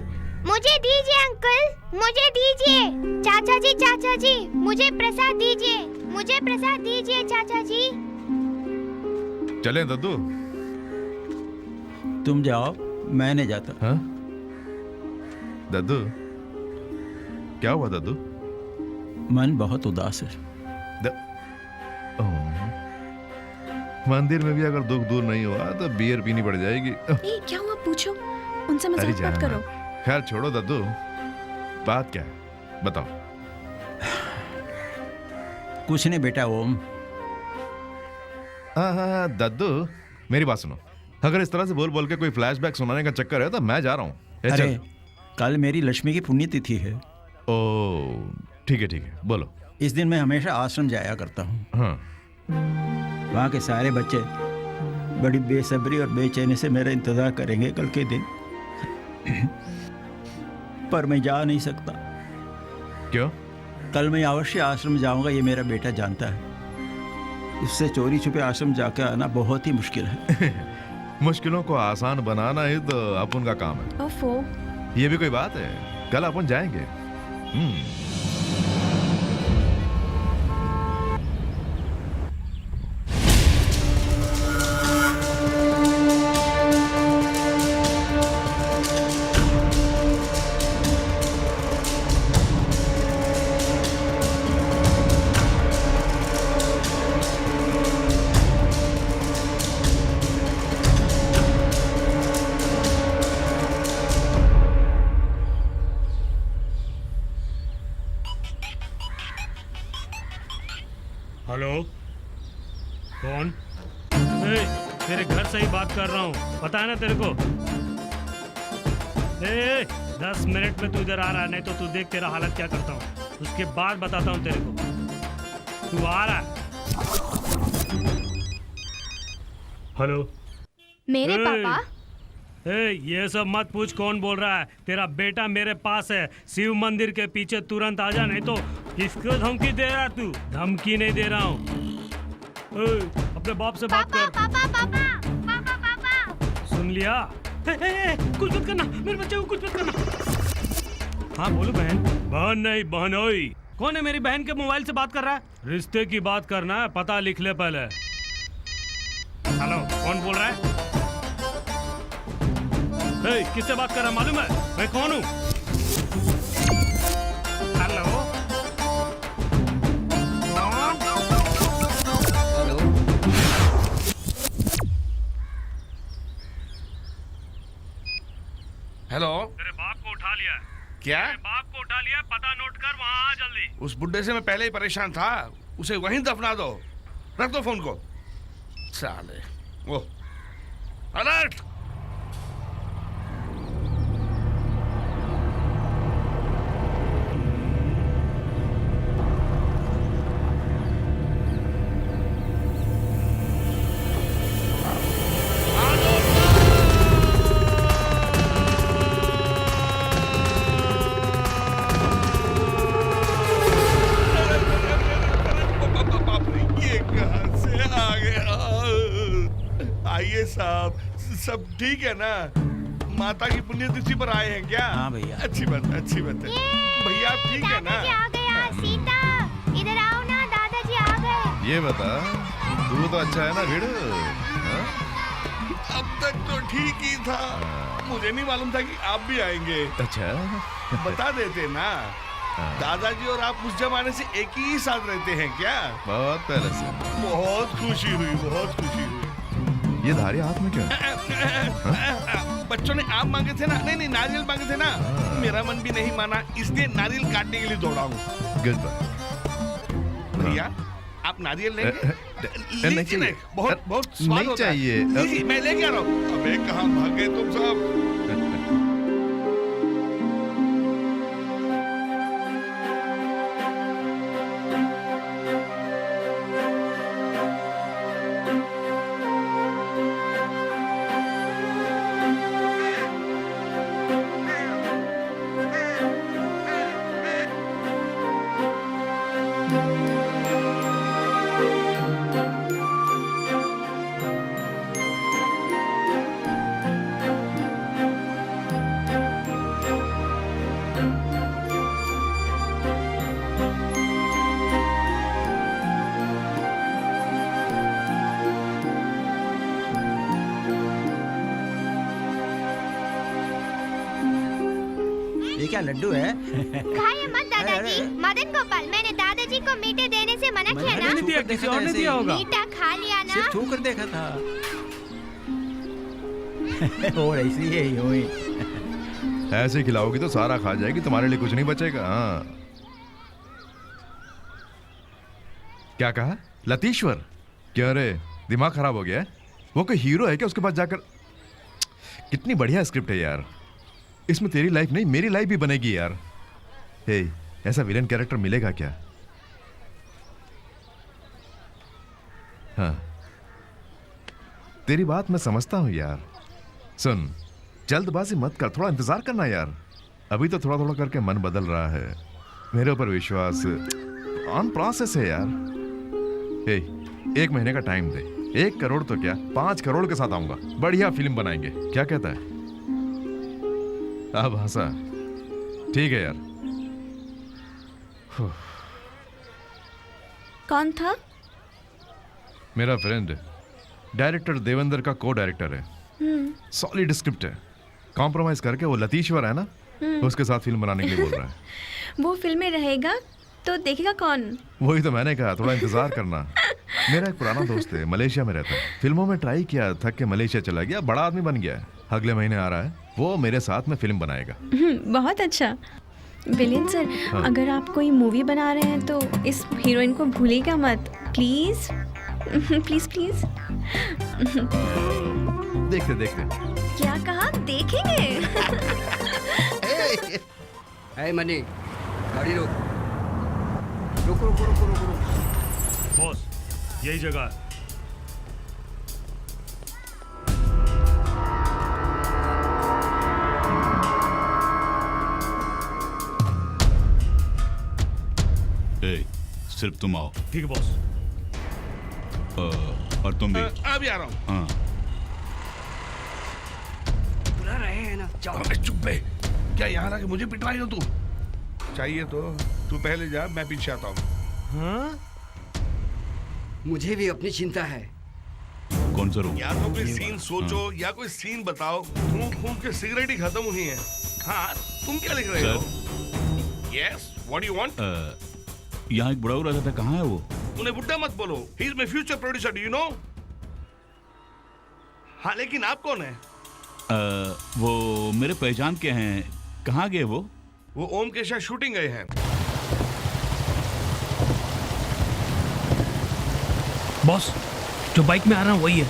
मुझे दीजिए, अंकल मुझे दीजिए। चाचा जी मुझे प्रसाद दीजिए, मुझे प्रसाद दीजिए चाचा जी। चले दद्दू? तुम जाओ, मैं नहीं जाता। हाँ? दद्दू क्या हुआ दद्दू? मन बहुत उदास है। मंदिर में भी अगर दुख दूर नहीं हुआ तो बियर पीनी पड़ जाएगी। ए, क्या हुआ पूछो, उनसे मजाक मत करो। खैर छोड़ो दद्दू, बात क्या है बताओ। कुछ नहीं बेटा ओम। हाँ दद्दू मेरी बात सुनो, अगर इस तरह से बोल बोल के कोई फ्लैशबैक सुनाने का चक्कर है तो मैं जा रहा हूँ। अरे कल मेरी लक्ष्मी की पुण्यतिथि है। ओ ठीक है बोलो। इस दिन मैं हमेशा आश्रम जाया करता हूँ। हाँ। वहाँ के सारे बच्चे बड़ी बेसब्री और बेचैनी से मेरा इंतजार करेंगे कल के दिन। पर मैं जा नहीं सकता। क्यों? कल मैं अवश्य आश्रम जाऊंगा, ये मेरा बेटा जानता है। उससे चोरी छुपे आश्रम जाकर आना बहुत ही मुश्किल है। मुश्किलों को आसान बनाना ही तो अपन का काम है। ओफो। ये भी कोई बात है? कल अपन जाएंगे। हेलो कौन? तेरे घर से ही बात कर रहा हूँ, पता है ना तेरे को। 10 मिनट में तू इधर आ रहा है, नहीं तो तू देख तेरा हालत क्या करता हूँ, उसके बाद बताता हूँ तेरे को। तू आ रहा है? हेलो मेरे पापा। ये सब मत पूछ कौन बोल रहा है। तेरा बेटा मेरे पास है, शिव मंदिर के पीछे, तुरंत आ जा, नहीं तो किसको धमकी दे रहा तू? धमकी नहीं दे रहा हूँ। अपने बाप से बात कर। पापा। सुन लिया? कुछ मत करना, मेरे बच्चे को कुछ मत करना। हाँ बोलो बहन। बहन नहीं बहनोई। कौन है मेरी बहन के मोबाइल से बात कर रहा है? रिश्ते की बात करना है, पता लिख ले पहले। हेलो कौन बोल रहा है? किससे बात कर रहा मालूम है? मैं कौन हूँ? Hello hello. तेरे बाप को उठा लिया। क्या? तेरे बाप को उठा लिया, पता नोट कर, वहाँ आ जल्दी। उस बुड्ढे से मैं पहले ही परेशान था, उसे वहीं दफना दो। रख दो फोन को। साले वो अलर्ट। ठीक है ना? माता की पुण्यतिथि पर आए हैं क्या? हाँ भैया। अच्छी बात है, अच्छी बात है। भैया आप ठीक है ना? दादाजी आ गया। सीता इधर आओ ना, दादाजी आ गए। ये बता, तू तो अच्छा है ना भिड़ू? हाँ? अब तक तो ठीक ही था, मुझे नहीं मालूम था कि आप भी आएंगे। अच्छा बता देते ना। दादाजी और आप उस जमाने से एक ही साथ रहते हैं क्या? बहुत पहले से। बहुत खुशी हुई, बहुत खुशी हुई। ये धारी हाथ में क्या है? बच्चों ने आम मांगे थे ना? नहीं, नारियल मांगे थे ना? मेरा मन भी नहीं माना, इसलिए नारियल काटने के लिए दौड़ा हूँ। Goodbye. भैया आप नारियल लेंगे? नहीं चाहिए। बहुत स्वाद नहीं होता है। चाहिए। लीजिए, मैं लेके आ रहा हूँ। अबे कहाँ भाग गए तुम सब? ये क्या लड्डू है? खाइए मत दादाजी। मदन गोपाल, मैंने दादाजी को मीठे देने से मना किया ना? नहीं दिया, किसी और ने दिया होगा। मीठा खा लिया ना? सिर्फ छू कर देखा था। और ऐसी है यूं ही। ऐसे खिलाओगी तो सारा खा जाएगी, तुम्हारे लिए कुछ नहीं बचेगा। हाँ। क्या कहा? लतीश्वर? क्यों रे, दिमाग खराब हो गया है? वो कोई हीरो है क्या? उसके पास जाकर। कितनी बढ़िया स्क्रिप्ट है यार, इसमें तेरी लाइफ नहीं मेरी लाइफ भी बनेगी यार। हे, ऐसा विलेन कैरेक्टर मिलेगा क्या? हाँ, तेरी बात मैं समझता हूं यार। सुन, जल्दबाजी मत कर, थोड़ा इंतजार करना यार। अभी तो थोड़ा थोड़ा करके मन बदल रहा है। मेरे ऊपर विश्वास, ऑन प्रोसेस है यार। हे, 1 महीने का टाइम दे। 1 करोड़ तो क्या, 5 करोड़ के साथ आऊंगा। बढ़िया फिल्म बनाएंगे, क्या कहता है? अब हंसा, ठीक है यार। कौन था? मेरा फ्रेंड, डायरेक्टर देवेंद्र का को डायरेक्टर है। सॉलिड स्क्रिप्ट है, कॉम्प्रोमाइज करके वो लतीश्वर है ना, उसके साथ फिल्म बनाने के लिए बोल रहा है। वो फिल्म में रहेगा तो देखेगा कौन? वही तो मैंने कहा, थोड़ा इंतजार करना। मेरा एक पुराना दोस्त है, मलेशिया में रहता है। फिल्मों में ट्राई किया, थक के मलेशिया चला गया, बड़ा आदमी बन गया है। अगले महीने आ रहा है, वो मेरे साथ में फिल्म बनाएगा। बहुत अच्छा। विलियन सर, हाँ। अगर आप कोई मूवी बना रहे हैं तो इस हीरोइन को भूलिएगा मत, प्लीज। Please please. देखते देखते। क्या कहा? देखेंगे। है मनी, गाड़ी रोक। रुको रुको रुको रुको रुको। बॉस, यही जगह है। सिर्फ तुम आओ। ठीक है बॉस। और तुम भी। अभी आ रहा हूँ। हाँ। बुला रहे हैं ना, जाओ। चुप बे। क्या यहाँ आके मुझे पिटवाई हो तू? चाहिए तो तू पहले जा, मैं पीछे आता हूँ। हाँ? मुझे भी अपनी चिंता है। कौन सा रूम? या तो कोई सीन सोचो या कोई सीन बताओ। फूंक फूंक के सिगरेट ही खत्म हुई है। हाँ, तुम क्या लिख रहे हो? Yes, what you want? यहाँ एक बुढ़ाऊ रहता था, कहाँ है वो? उन्हें बुड्ढा मत बोलो, he is my future producer, do you know? हाँ, लेकिन आप कौन है? वो मेरे पहचान के हैं। कहाँ गए वो? वो ओम के साथ शूटिंग गए हैं। बॉस, जो बाइक में आ रहा है वही है।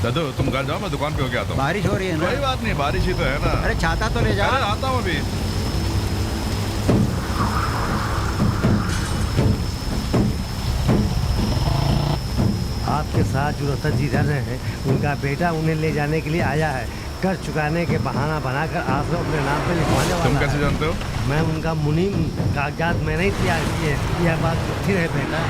दादू तुम घर जाओ, मैं दुकान पे होके आता हूँ। बारिश हो रही है ना? कोई बात नहीं, बारिश ही तो है ना। अरे छाता तो ले जा। अरे आता हूँ अभी। आपके साथ जो रतन जी रह रहे हैं, उनका बेटा उन्हें ले जाने के लिए आया है। कर चुकाने के बहाना बनाकर आश्रम अपने नाम पे लिखवाने वाला। तुम कैसे जानते हो? मैं उनका मुनीम, कागजात मैंने ही तैयार किए। यह बात सच्ची है बेटा।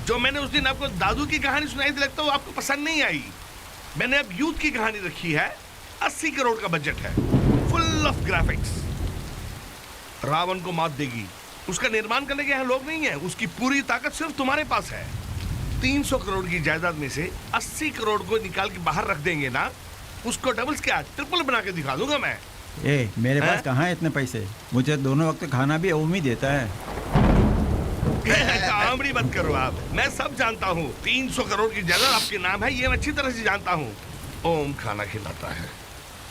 जो मैंने उस दिन आपको दादू की कहानी सुनाई थी, लगता है वो आपको पसंद नहीं आई। मैंने अब यूथ की कहानी रखी है। 80 करोड़ का बजट है, फुल ऑफ ग्राफिक्स। रावण को मात देगी। उसका निर्माण करने के यहाँ लोग नहीं है। उसकी पूरी ताकत सिर्फ तुम्हारे पास है। 300 करोड़ की जायदाद में से 80 करोड़ को निकाल के बाहर रख देंगे ना, उसको डबल्स क्या ट्रिपल बना के दिखा दूंगा मैं। मेरे पास कहाँ है इतने पैसे? मुझे दोनों वक्त खाना भी ओम ही देता है। कामड़ी मत करो आप, मैं सब जानता हूँ। 300 करोड़ की जायदाद आपके नाम है, ये मैं अच्छी तरह से जानता हूँ। ओम खाना खिलाता है,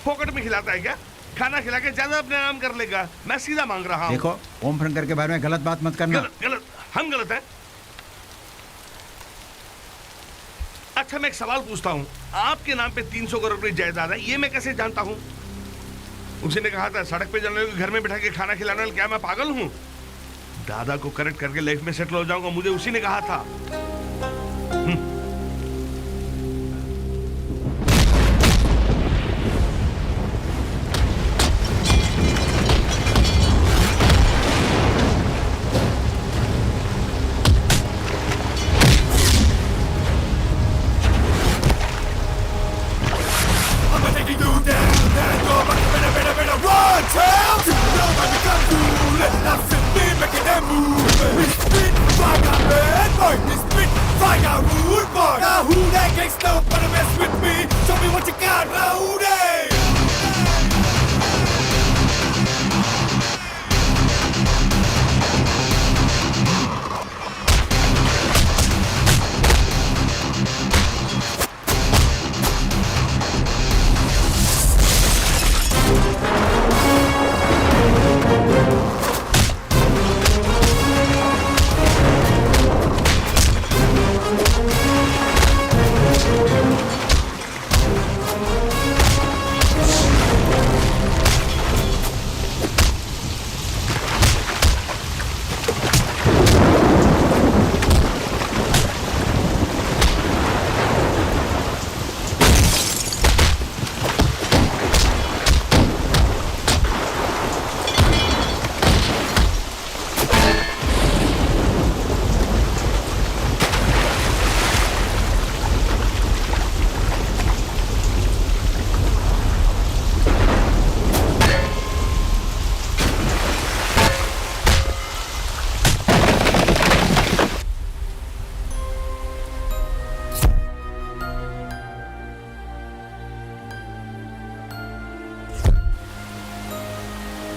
पॉकेट में खिलाता है क्या? खाना खिला के ज्यादा अपने नाम कर लेगा। मैं सीधा मांग रहा हूँ। देखो, ओम शंकर के बारे में गलत बात मत करना। गलत? हम गलत हैं? अच्छा, मैं एक सवाल पूछता हूँ। आपके नाम पे 300 करोड़ की जायदाद है, ये मैं कैसे जानता हूँ? उसी ने कहा था सड़क पे जाने को घर में बैठा के खाना खिलाने वाले। क्या मैं पागल हूँ? दादा को करेक्ट करके लाइफ में सेटल हो जाऊंगा, मुझे उसी ने कहा था।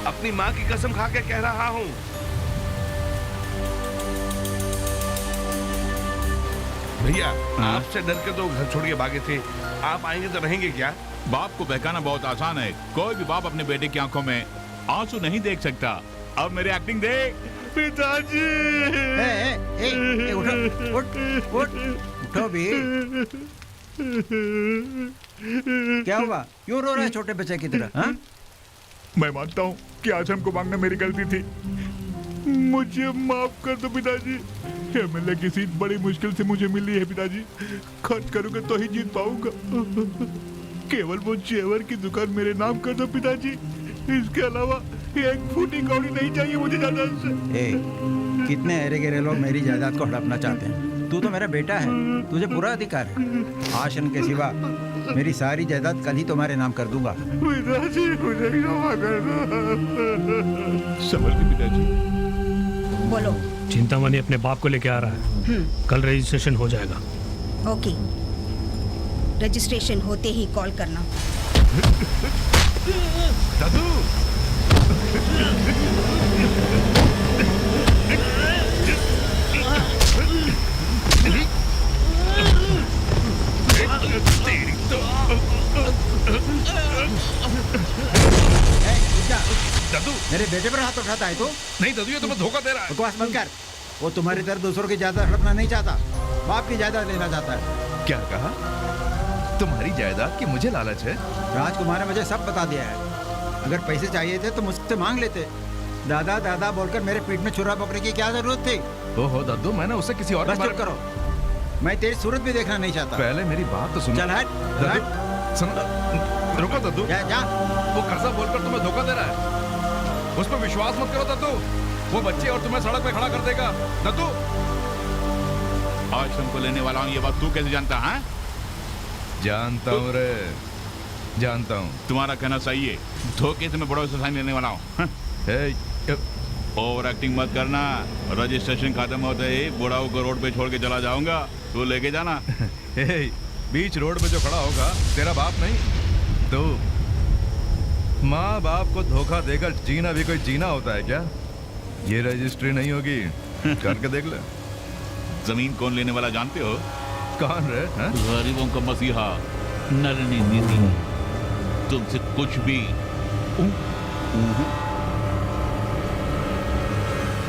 अपनी माँ की कसम खा के कह रहा हूँ। भैया, आपसे डर के तो घर छोड़ के भागे थे। आप आएंगे तो रहेंगे क्या? बाप को बहकाना बहुत आसान है। कोई भी बाप अपने बेटे की आंखों में आंसू नहीं देख सकता। अब मेरी एक्टिंग देख। पिताजी! उठो भी। क्या हुआ? क्यों रो रहा है छोटे बच्चे की तरह? हाँ? मैं मानता हूँ कि आज हमको मांगना मेरी गलती थी। मुझे माफ कर दो पिताजी। एमएलए की सीट बड़ी मुश्किल से मुझे मिली है पिताजी। खर्च करूंगा तो ही जीत पाऊंगा। केवल वो जेवर की दुकान मेरे नाम कर दो पिताजी। इसके अलावा एक फूटी कौड़ी नहीं चाहिए मुझे जायदाद से। कितने अरे गहरे लोग मेरी जायदाद को हड़पना चाहते हैं। तू तो मेरा बेटा है, तुझे पूरा अधिकार है। आशन के सिवा मेरी सारी जायदाद कल ही तुम्हारे नाम कर दूंगा। पिताजी, मुझे क्षमा कर दो। संभल के पिताजी। बोलो। चिंतामणि अपने बाप को लेके आ रहा है। कल रजिस्ट्रेशन हो जाएगा। ओके, रजिस्ट्रेशन होते ही कॉल करना। दादू! दादू, मेरे बेटे पर हाथ उठाता है तो? नहीं दादू, ये तुम्हें धोखा दे रहा है। बकवास बंद कर। वो तुम्हारी तरह दूसरों की जायदाद हड़पना नहीं चाहता, बाप की जायदाद लेना चाहता है। क्या कहा? तुम्हारी जायदाद की मुझे लालच है? राजकुमार ने मुझे सब बता दिया है। अगर पैसे चाहिए थे तो मुझसे मांग लेते। दादा दादा बोलकर मेरे पीठ में छुरा पकड़ने की क्या जरूरत थी? ओहो दादू, मैंने उससे किसी और बस चुप करो। मैं तेरी सूरत भी देखना नहीं चाहता। पहले मेरी बात तो सुनो। चल हट। रुको दादू। जा। वो कर्जा बोलकर तुम्हें धोखा दे रहा है। उस पर विश्वास मत करो दादू। वो बच्चे और तुम्हें सड़क पे खड़ा कर देगा। दादू, आश्रम को लेने वाला हूँ, ये बात तू कैसे जानता है? जानता हूँ रे, जानता हूँ। तुम्हारा कहना सही है, धोखे से मैं बड़ों से साइन लेने वाला हूँ। ओवर एक्टिंग मत करना, रजिस्ट्रेशन खत्म होते ही बुढ़ाऊ को रोड पे छोड़ के चला जाऊंगा, तू लेके जाना। बीच रोड पे जो खड़ा होगा तेरा बाप नहीं, तो माँ बाप को धोखा देकर जीना भी कोई जीना होता है क्या? ये रजिस्ट्री नहीं होगी, करके देख ले। जमीन कौन लेने वाला जानते हो? कौन रे? गरीबों का मसीहा नलिनी दीदी, तुमसे कुछ भी।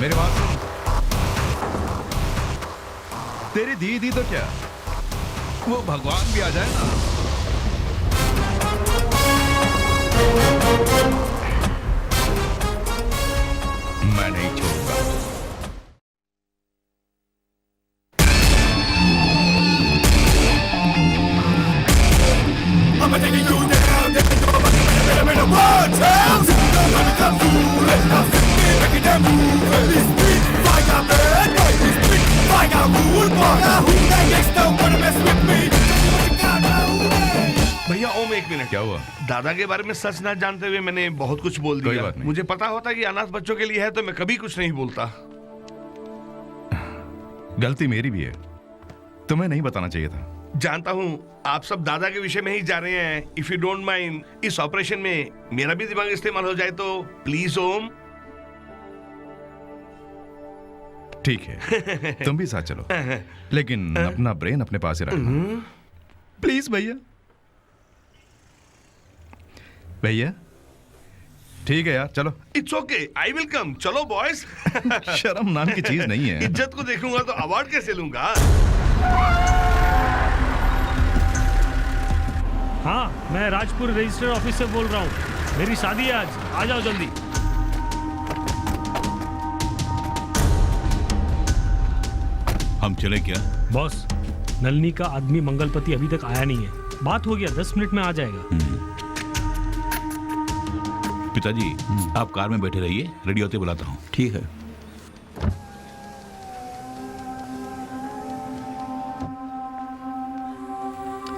मेरी बात सुन, तेरी दीदी तो क्या, वो भगवान भी आ जाए ना। मैं नहीं छोड़ूंगा। भैया ओम, एक मिनट। क्या हुआ? दादा के बारे में सच ना जानते हुए मैंने बहुत कुछ बोल कोई दिया। बात नहीं। मुझे पता होता कि अनाथ बच्चों के लिए है तो मैं कभी कुछ नहीं बोलता। गलती मेरी भी है, तुम्हें नहीं बताना चाहिए था। जानता हूँ आप सब दादा के विषय में ही जा रहे हैं। इफ यू डोंट माइंड, इस ऑपरेशन में मेरा भी दिमाग इस्तेमाल हो जाए तो प्लीज ओम। ठीक है, तुम भी साथ चलो, लेकिन अपना ब्रेन अपने पास ही रखना प्लीज। भैया भैया ठीक है यार, चलो। It's okay, I will come. चलो बॉयज। शर्म नाम की चीज नहीं है। इज्जत को देखूंगा तो अवार्ड कैसे लूंगा? हाँ, मैं राजपुर रजिस्टर ऑफिस से बोल रहा हूँ। मेरी शादी है आज, आ जाओ जल्दी। हम चले क्या? बॉस, नलिनी का आदमी मंगलपति अभी तक आया नहीं है। बात हो गया, 10 मिनट में आ जाएगा। पिताजी, आप कार में बैठे रहिए, रेडी होते बुलाता हूँ। ठीक है।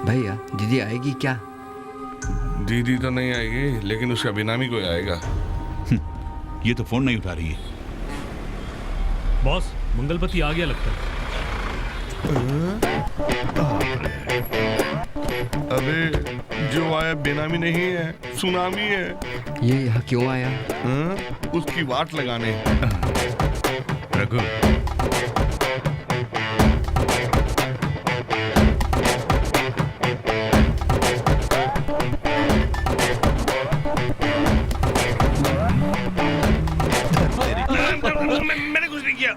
भैया दीदी आएगी क्या? दीदी तो नहीं आएगी, लेकिन उसका बेनामी कोई आएगा। ये तो फोन नहीं उठा रही है। बॉस, मंगलपति आ गया लगता है। अबे जो आया बेनामी नहीं है, सुनामी है। ये यहाँ क्यों आया? उसकी वाट लगाने। रघु, मैंने कुछ नहीं किया।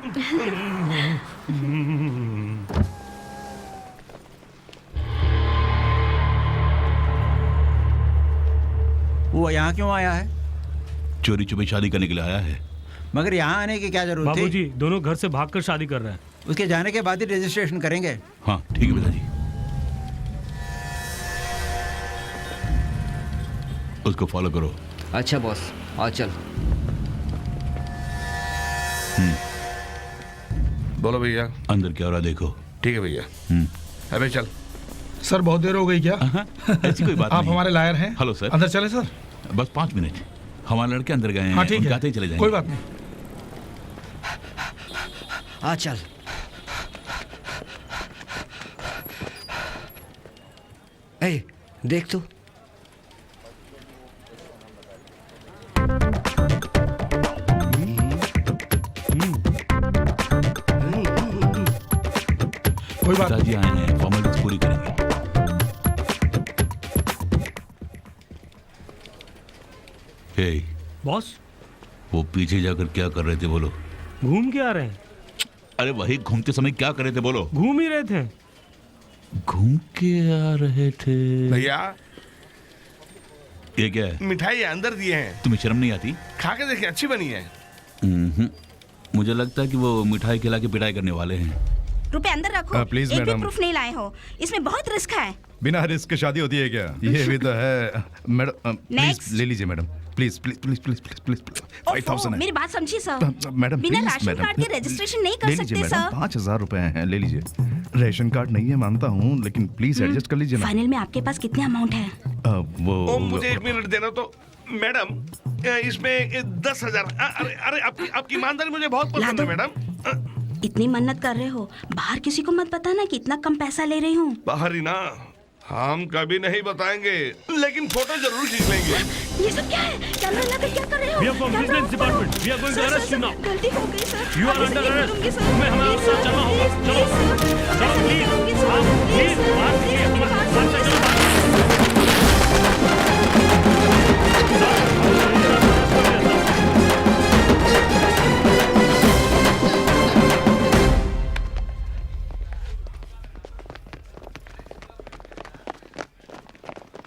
वो यहाँ क्यों आया है? चोरी छुपे शादी करने के लिए आया है। मगर यहाँ आने की क्या जरूरत थी? बाबूजी, दोनों घर से भागकर शादी कर रहे हैं। उसके जाने के बाद ही रजिस्ट्रेशन करेंगे। हाँ ठीक है पिताजी। उसको फॉलो करो। अच्छा बॉस, आ चल। बोलो भैया। अंदर क्या हो रहा देखो। ठीक है भैया। अबे चल। सर बहुत देर हो गई क्या? ऐसी कोई बात आप नहीं। हमारे लायर हैं। Hello sir. अंदर चले सर। बस 5 मिनट, हमारे लड़के अंदर गए हैं। हाँ ठीक है, आते ही चले जाएंगे। कोई बात नहीं। आ चल। ए, देख तू। कोई बात पिताजी आए हैं, फॉर्मेलिटीज पूरी करेंगे। हे बॉस, वो पीछे जाकर क्या कर रहे थे बोलो? घूम के आ रहे हैं। अरे वही घूमते समय क्या कर रहे थे बोलो? घूम ही रहे थे। घूम के आ रहे थे भैया। ये क्या है? मिठाई अंदर दिए हैं। तुम्हें शर्म नहीं आती? खा के देखिए, अच्छी बनी है। मुझे लगता है कि वो मिठाई खिला के पिटाई करने वाले हैं। रुपए अंदर रखो। प्लीज एक भी मैडम। प्रूफ नहीं लाए हो, इसमें बहुत रिस्क है। बिना रिस्क के शादी होती है क्या? ये भी तो है मैडम। प्लीज ले लीजिए madam, please please please please please please 5000 है। मेरी बात समझिए सर। मैडम बिना प्लीज राशन मैडम, कार्ड के रजिस्ट्रेशन नहीं कर ले लीजिए सकते मैडम, सर। 5000 रुपए हैं, ले लीजिए। रेशन कार्ड नहीं है मानता हूँ, लेकिन प्लीज एडजस्ट कर लीजिए ना। फाइनल में आपके पास कितने अमाउंट है? वो मुझे 1 मिनट देना तो। मैडम इसमें 10,000। अरे आपकी ईमानदारी मुझे बहुत पसंद है मैडम। इतनी मन्नत कर रहे हो, बाहर किसी को मत बताना कि इतना कम पैसा ले रही हूँ। बाहर ही ना, हम कभी नहीं बताएंगे, लेकिन फोटो जरूर खींच लेंगे। ये सब क्या है? कैमरा लगा क्या कर रहे हो? We are from Vigilance Department. We are going to arrest you now. गलती हो गई sir. You are under arrest. तुम्हें हमारे साथ चलना होगा। चलो, चलो प्लीज, आप प्लीज बात कीजिए, हमारे साथ चलो।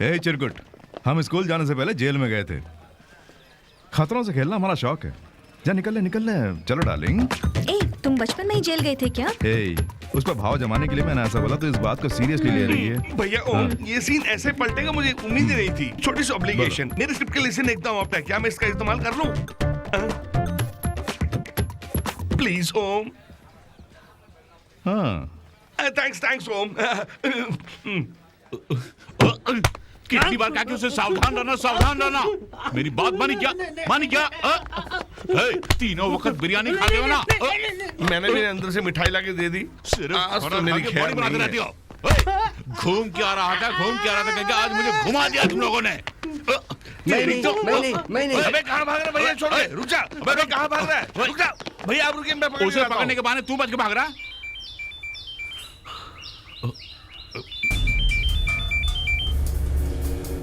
ए चिरकुट, हम स्कूल जाने से पहले जेल में गए थे। खतरों से खेलना हमारा शौक है। जा निकल ले, चलो डार्लिंग। ए, तुम बचपन में ही जेल गए थे क्या? ए, उस पर भाव जमाने के लिए मैंने ऐसा बोला, तो इस बात को सीरियसली ले रही है। भैया ओम, ये सीन ऐसे पलटेगा मुझे उम्मीद ही नहीं थी। छोटी सी ऑब्लिगेशन, मेरे स्क्रिप्ट के लिए सीन एकदम आपका, क्या मैं इसका इस्तेमाल कर लूं? प्लीज ओम। हाँ थैंक्स ओम। कितनी बार कहा कि उसे सावधान रहना। मेरी बात मानी क्या? तीनों वक्त बिरयानी खाते हो ना? मैंने भी अंदर से मिठाई लाके दे दी। आज तो मेरी खैर बनाते रहती हो। घूम क्या रहा था क्योंकि आज मुझे घुमा दिया तुम लोगों ने। नहीं। अबे कहाँ भाग रहा है भैया? छोड़ दे, रुक जा। अबे कहाँ भाग रहा है? रुक जा भैया, आप रुकिए, मैं उसे पकड़ने के बहाने तू बच के भाग रहा।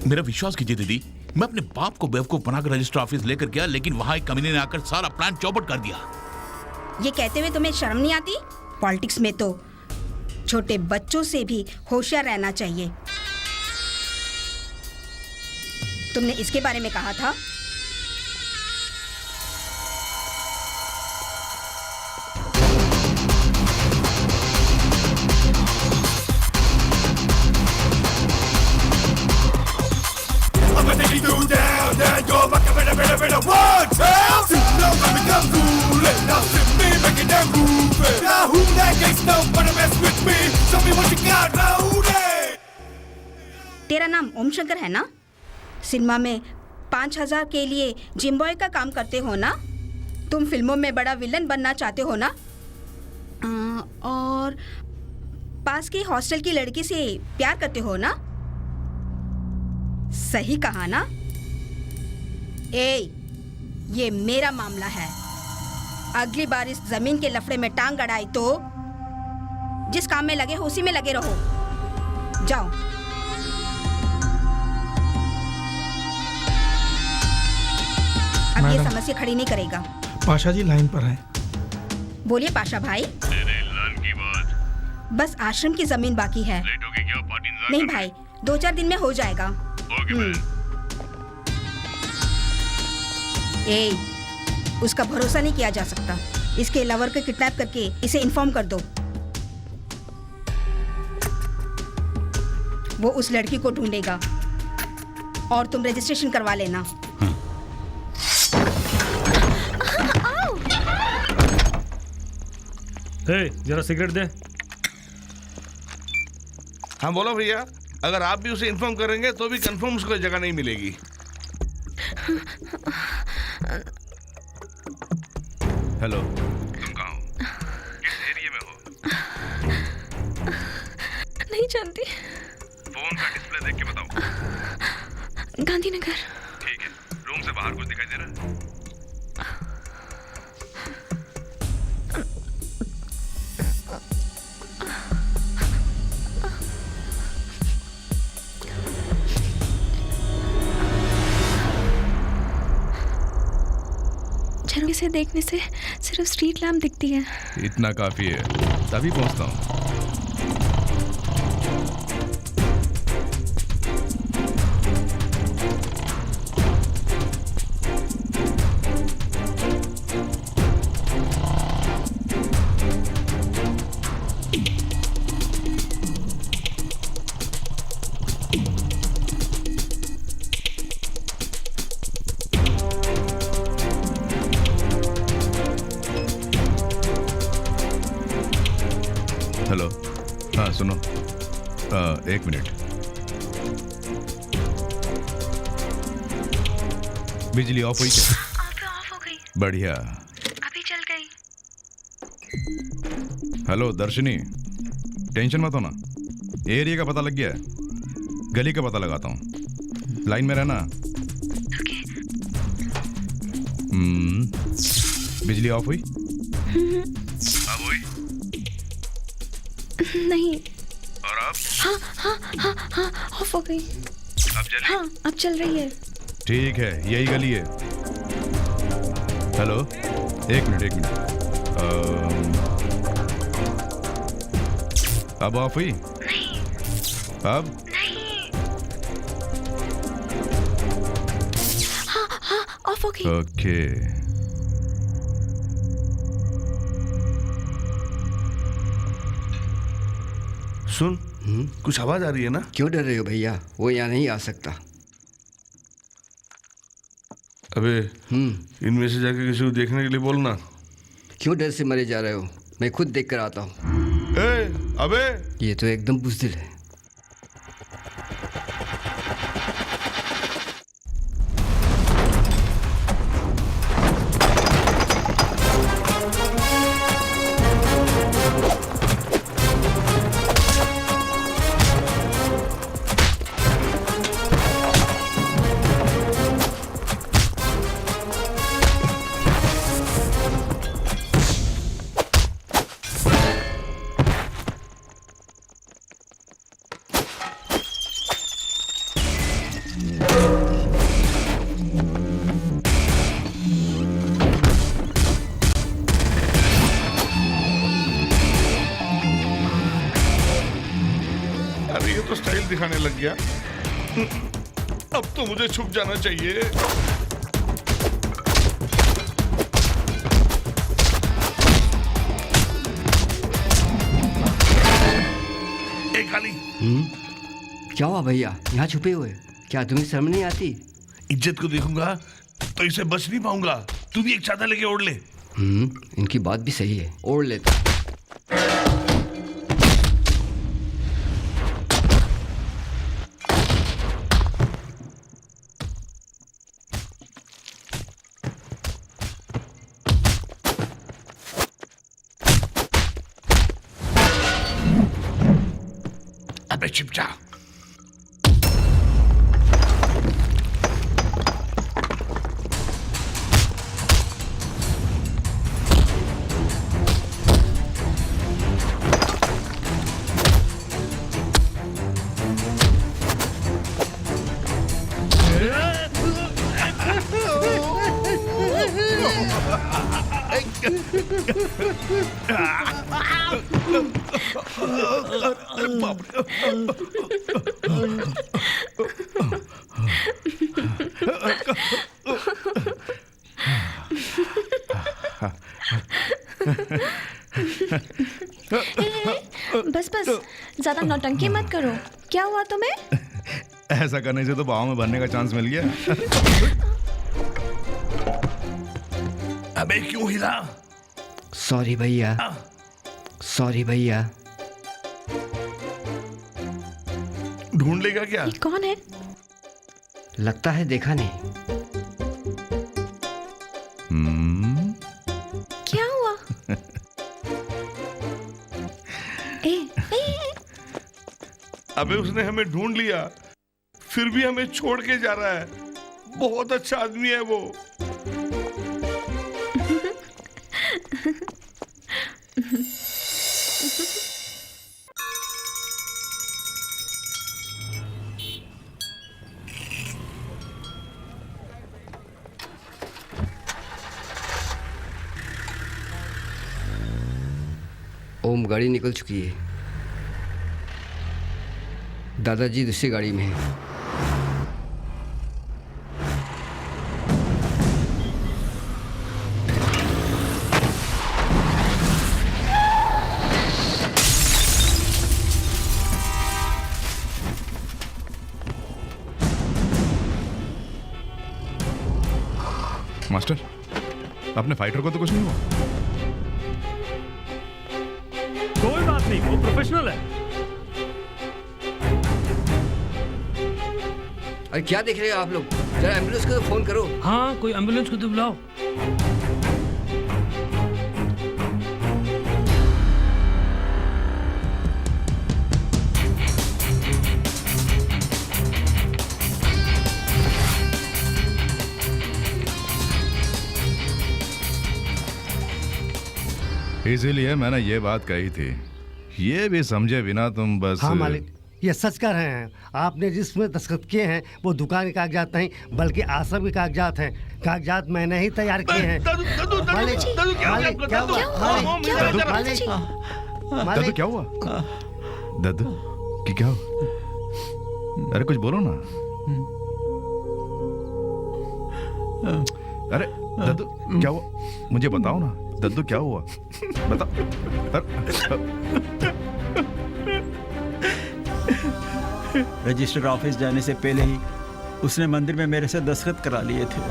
मेरा विश्वास कीजिए दीदी, मैं अपने बाप को बेवकूफ बनाकर रजिस्टर ऑफिस लेकर गया, लेकिन वहां एक कमीने ने आकर सारा प्लान चौपट कर दिया। ये कहते हुए तुम्हें शर्म नहीं आती? पॉलिटिक्स में तो छोटे बच्चों से भी होशियार रहना चाहिए। तुमने इसके बारे में कहा था। तेरा नाम ओम शंकर है ना? सिनेमा में 5000 के लिए जिम बॉय का काम करते हो ना? तुम फिल्मों में बड़ा विलन बनना चाहते हो ना? और पास की हॉस्टल की लड़की से प्यार करते हो ना? सही कहा ना? ये मेरा मामला है। अगली बार इस जमीन के लफड़े में टांग अड़ाई तो जिस काम में लगे हो उसी में लगे रहो। जाओ। अब ये समस्या खड़ी नहीं करेगा। पाशा जी लाइन पर हैं। बोलिए पाशा भाई। की बात। बस आश्रम की जमीन बाकी है। लेट होगी क्या? पार्टी इंतजार नहीं कर भाई, 2-4 दिन में हो जाएगा। Okay man. उसका भरोसा नहीं किया जा सकता। इसके लवर को किडनैप करके इसे इन्फॉर्म कर दो। वो उस लड़की को ढूंढेगा और तुम रजिस्ट्रेशन करवा लेना। जरा सिगरेट दे। हाँ बोलो भैया, अगर आप भी उसे इन्फॉर्म करेंगे तो भी कंफर्म उसको जगह नहीं मिलेगी। हेलो, तुम कहाँ हो? किस एरिया में हो? नहीं जानती। फोन का डिस्प्ले देख के बताओ। गांधीनगर। ठीक है, रूम से बाहर कुछ दिखाई दे रहा है? झरोखे से देखने से सिर्फ स्ट्रीट लैम्प दिखती है। इतना काफी है, तभी पहुंचता हूँ। हेलो, हाँ सुनो, एक मिनट। बिजली ऑफ हुई क्या? ऑफ हो गई। बढ़िया। अभी चल गई। हेलो दर्शनी, टेंशन मत होना, एरिया का पता लग गया है, गली का पता लगाता हूँ, लाइन में रहना। बिजली ऑफ हुई? अब हुई? नहीं। और अब? हाँ ऑफ हो गई। अब चल? हाँ अब चल रही है। ठीक है, यही गली है। हेलो, एक मिनट। अब ऑफ हुई? नहीं। अब? नहीं। हाँ ऑफ हो गई। ओके। सुन, कुछ आवाज आ रही है ना? क्यों डर रहे हो भैया? वो यहाँ नहीं आ सकता। अबे इनमें से जाके किसी को देखने के लिए बोलना। क्यों डर से मरे जा रहे हो? मैं खुद देख कर आता हूँ। अबे ये तो एकदम बुज़दिल है। दिखाने लग गया। अब तो मुझे छुप जाना चाहिए। एक खाली। क्या हुआ भैया, यहाँ छुपे हुए? क्या तुम्हें शर्म नहीं आती? इज्जत को देखूंगा तो इसे बच नहीं पाऊंगा। तू भी एक चादर लेके ओढ़ ले। इनकी बात भी सही है, ओढ़ लेता। अबे छिप जा। बस ज्यादा नौटंकी मत करो। क्या हुआ तुम्हें? ऐसा करने से तो बाहों में भरने का चांस मिल गया। अबे क्यों हिला? सॉरी भैया, सॉरी भैया। ढूंढ लेगा क्या? ये कौन है? लगता है देखा नहीं। क्या हुआ? अबे उसने हमें ढूंढ लिया, फिर भी हमें छोड़ के जा रहा है। बहुत अच्छा आदमी है वो। ओम, गाड़ी निकल चुकी है। दादाजी दूसरी गाड़ी में है। मास्टर, अपने फाइटर को तो कुछ नहीं हुआ? कोई बात नहीं, वो प्रोफेशनल है। अरे क्या देख रहे हो आप लोग? जरा एम्बुलेंस को तो फोन करो। हाँ, कोई एम्बुलेंस को तो बुलाओ। इसीलिए मैंने ये बात कही थी, ये भी समझे बिना तुम बस। हाँ मालिक, ये सच कह रहे हैं। आपने जिसमें दस्तखत किए हैं वो दुकान के कागजात नहीं बल्कि आश्रम के कागजात हैं। कागजात मैंने ही तैयार किए हैं। मालिक, क्या हुआ? दद्दू क्या हुआ? दद्दू कि क्या हुआ? अरे कुछ बोलो ना। अरे दद्दू क्या हुआ? मुझे बताओ ना दद्दू क्या हुआ? बताओ। रजिस्टर ऑफिस जाने से पहले ही उसने मंदिर में मेरे से दस्तखत करा लिए थे।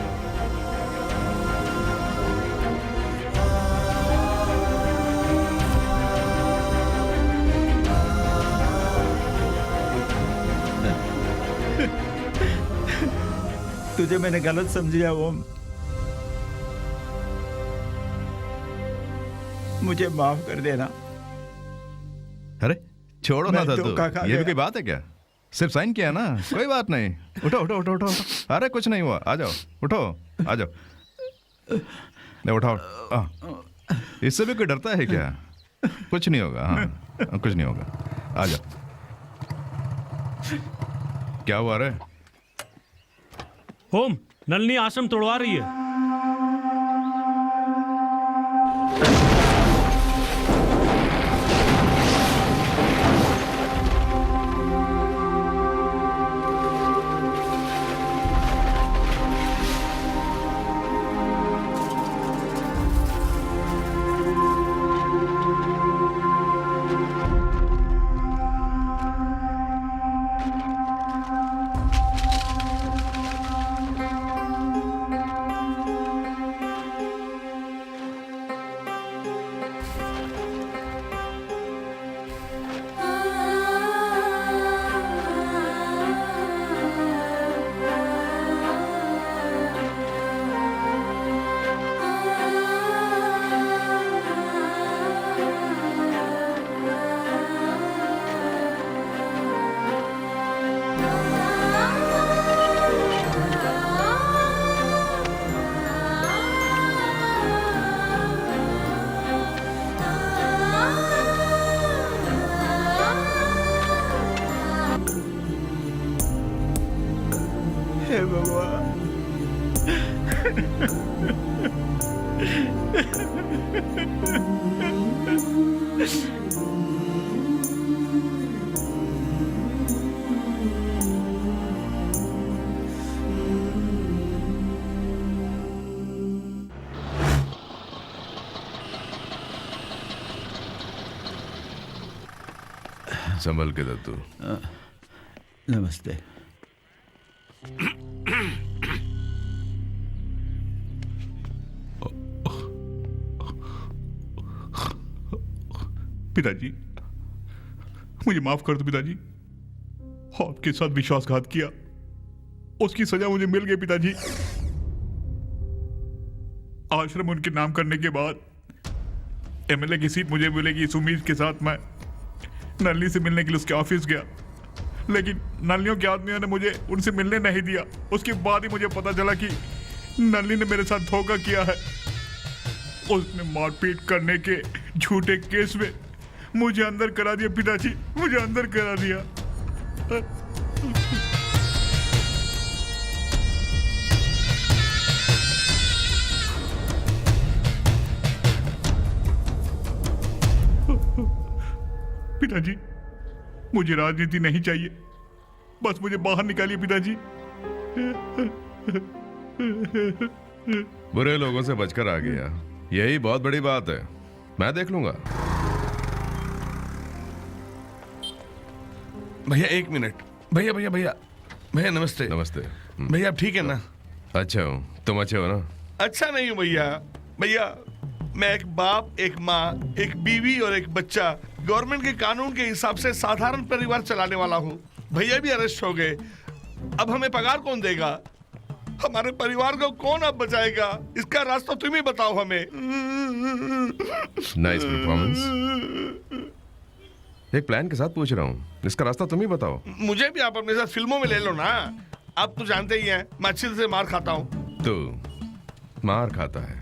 तुझे मैंने गलत समझा ओम, मुझे माफ कर देना। अरे छोड़ो ना दद्दू, ये भी कोई बात है क्या? सिर्फ साइन किया ना, कोई बात नहीं। उठो उठो उठो उठो। अरे कुछ नहीं हुआ, आ जाओ, उठो आ जाओ। नहीं उठाओ। इससे भी कोई डरता है क्या? कुछ नहीं होगा। हाँ कुछ नहीं होगा, आ जाओ। क्या हुआ रे? ओम, नलनी आश्रम तोड़वा रही है। संभल के दद्दू। नमस्ते। पिताजी मुझे माफ कर दो पिताजी, आपके साथ विश्वासघात किया, उसकी सजा मुझे मिल गई पिताजी। आश्रम उनके नाम करने के बाद एमएलए की सीट मुझे मिलेगी इस उम्मीद के साथ मैं नलनी से मिलने के लिए उसके ऑफिस गया, लेकिन नलनियों के आदमियों ने मुझे उनसे मिलने नहीं दिया। उसके बाद ही मुझे पता चला कि नलनी ने मेरे साथ धोखा किया है। उसने मारपीट करने के झूठे केस में मुझे अंदर करा दिया पिताजी, मुझे अंदर करा दिया। पिताजी मुझे राजनीति नहीं चाहिए, बस मुझे बाहर निकालिए पिताजी। बुरे लोगों से बचकर आ गया, यही बहुत बड़ी बात है। मैं देख लूंगा। भैया एक मिनट। भैया भैया भैया भैया नमस्ते। नमस्ते। भैया आप ठीक है ना? अच्छा हूँ, तुम अच्छे हो ना? अच्छा नहीं हूँ भैया। भैया मैं एक बाप, एक माँ, एक बीवी और एक बच्चा गवर्नमेंट के कानून के हिसाब से साधारण परिवार चलाने वाला हूँ। भैया भी अरेस्ट हो गए, अब हमें पगार कौन देगा? हमारे परिवार को कौन अब बचाएगा? इसका रास्ता तुम ही बताओ हमें। Nice performance. एक प्लान के साथ पूछ रहा हूँ, इसका रास्ता तुम ही बताओ। मुझे भी आप अपने साथ फिल्मों में ले लो ना। आप तो जानते ही हैं मैं अच्छे से मार खाता हूँ। तो मार खाता है।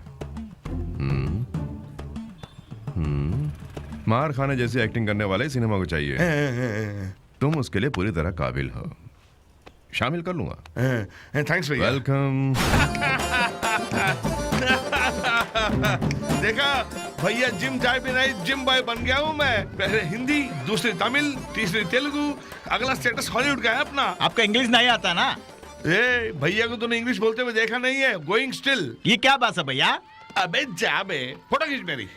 मार खाने जैसी एक्टिंग करने वाले सिनेमा को चाहिए। तुम उसके लिए पूरी तरह काबिल हो। शामिल कर लूंगा। थैंक्स भैया। वेलकम। देखा भैया, जिम जाए बिना ही जिम बॉय बन गया हूँ मैं। पहले हिंदी, दूसरी तमिल, तीसरी तेलुगु, अगला स्टेटस हॉलीवुड का है अपना। आपका इंग्लिश नहीं आता ना? ए भैया को तूने इंग्लिश बोलते हुए देखा नहीं है? Going still. ये क्या बात है भैया? अबे जा बे, फोटो खींच मेरी।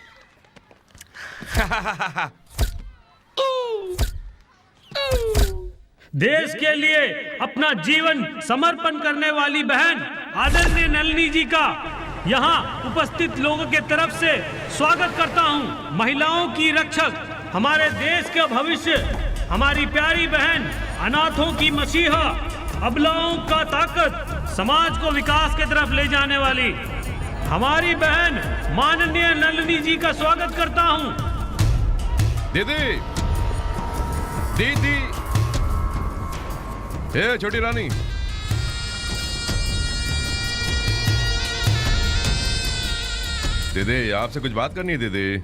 देश के लिए अपना जीवन समर्पण करने वाली बहन आदरणीय नलिनी जी का यहाँ उपस्थित लोगों के तरफ से स्वागत करता हूँ। महिलाओं की रक्षक, हमारे देश का भविष्य, हमारी प्यारी बहन, अनाथों की मसीहा, अबलाओं का ताकत, समाज को विकास की तरफ ले जाने वाली हमारी बहन माननीय नलिनी जी का स्वागत करता हूँ। दीदी, दीदी, ए छोटी रानी, दीदी आपसे कुछ बात करनी है। दीदी,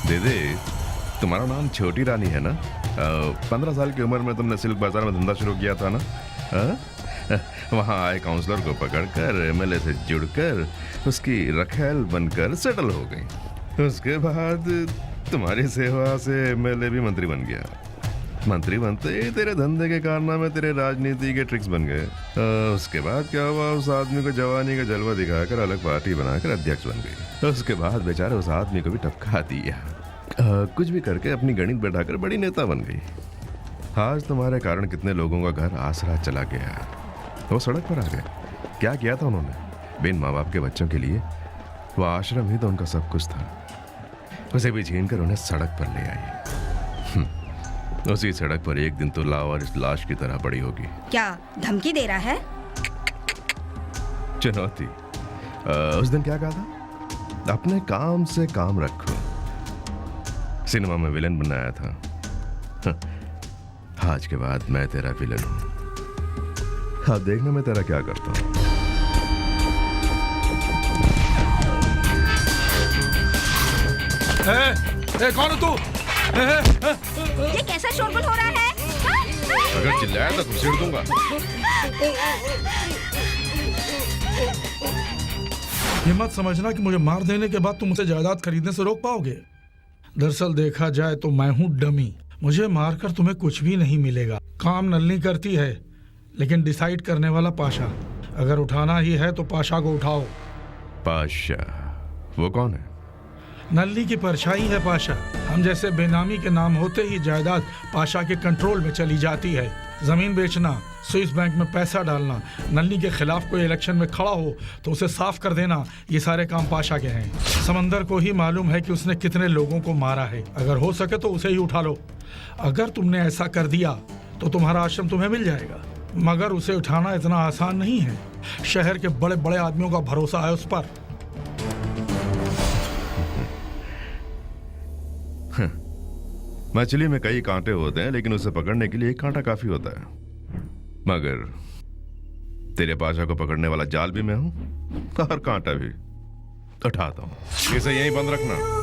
दीदी तुम्हारा नाम छोटी रानी है ना? 15 साल की उम्र में तुमने सिल्क बाजार में धंधा शुरू किया था ना? वहाँ आए काउंसलर को पकड़कर एमएलए से जुड़कर उसकी रखेल बनकर सेटल हो गई। उसके बाद तुम्हारी सेवा से एमएलए भी मंत्री बन गया। मंत्री बनते ही तेरे धंधे के कारनामे तेरे राजनीति के ट्रिक्स बन गए। उसके बाद क्या हुआ? उस आदमी को जवानी का जलवा दिखाकर अलग पार्टी बनाकर अध्यक्ष बन गई। उसके बाद बेचारे उस आदमी को भी टपका दिया। कुछ भी करके अपनी गणित बैठाकर बड़ी नेता बन गई। आज तुम्हारे कारण कितने लोगों का घर आसरा चला गया, वो सड़क पर आ गए। क्या किया था उन्होंने? बिन माँ बाप के बच्चों के लिए वो आश्रम ही तो उनका सब कुछ था। उसे भी छीन कर उन्हें सड़क पर ले आई। उसी सड़क पर एक दिन तो लाश की तरह पड़ी होगी। क्या धमकी दे रहा है? चुनौती। उस दिन क्या कहा था? अपने काम से काम रखो। सिनेमा में विलन बनाया था। आज के बाद मैं तेरा विलन हूं। अब देखना मैं तेरा क्या करता हूं। कौन हो तू? ये कैसा शोरगुल हो रहा है? अगर चिल्लाया तो घुसेड़ दूंगा। ये मत समझना कि मुझे मार देने के बाद तुम मुझे जायदाद खरीदने से रोक पाओगे। दरअसल देखा जाए तो मैं हूँ डमी। मुझे मारकर तुम्हें कुछ भी नहीं मिलेगा। काम नलिनी करती है, लेकिन डिसाइड करने वाला पाशा। अगर उठाना ही है तो पाशा को उठाओ। पाशा? वो कौन है? नलिनी की परछाई है पाशा। हम जैसे बेनामी के नाम होते ही जायदाद पाशा के कंट्रोल में चली जाती है। जमीन बेचना, स्विस बैंक में पैसा डालना, नलिनी के खिलाफ कोई इलेक्शन में खड़ा हो तो उसे साफ कर देना, ये सारे काम पाशा के हैं। समंदर को ही मालूम है कि उसने कितने लोगों को मारा है। अगर हो सके तो उसे ही उठा लो। अगर तुमने ऐसा कर दिया तो तुम्हारा आश्रम तुम्हें मिल जाएगा, मगर उसे उठाना इतना आसान नहीं है। शहर के बड़े बड़े आदमियों का भरोसा है उस पर। मछली में कई कांटे होते हैं, लेकिन उसे पकड़ने के लिए एक कांटा काफी होता है। मगर तेरे पाशा को पकड़ने वाला जाल भी मैं हूं और कांटा भी। उठाता हूं। इसे यहीं बंद रखना।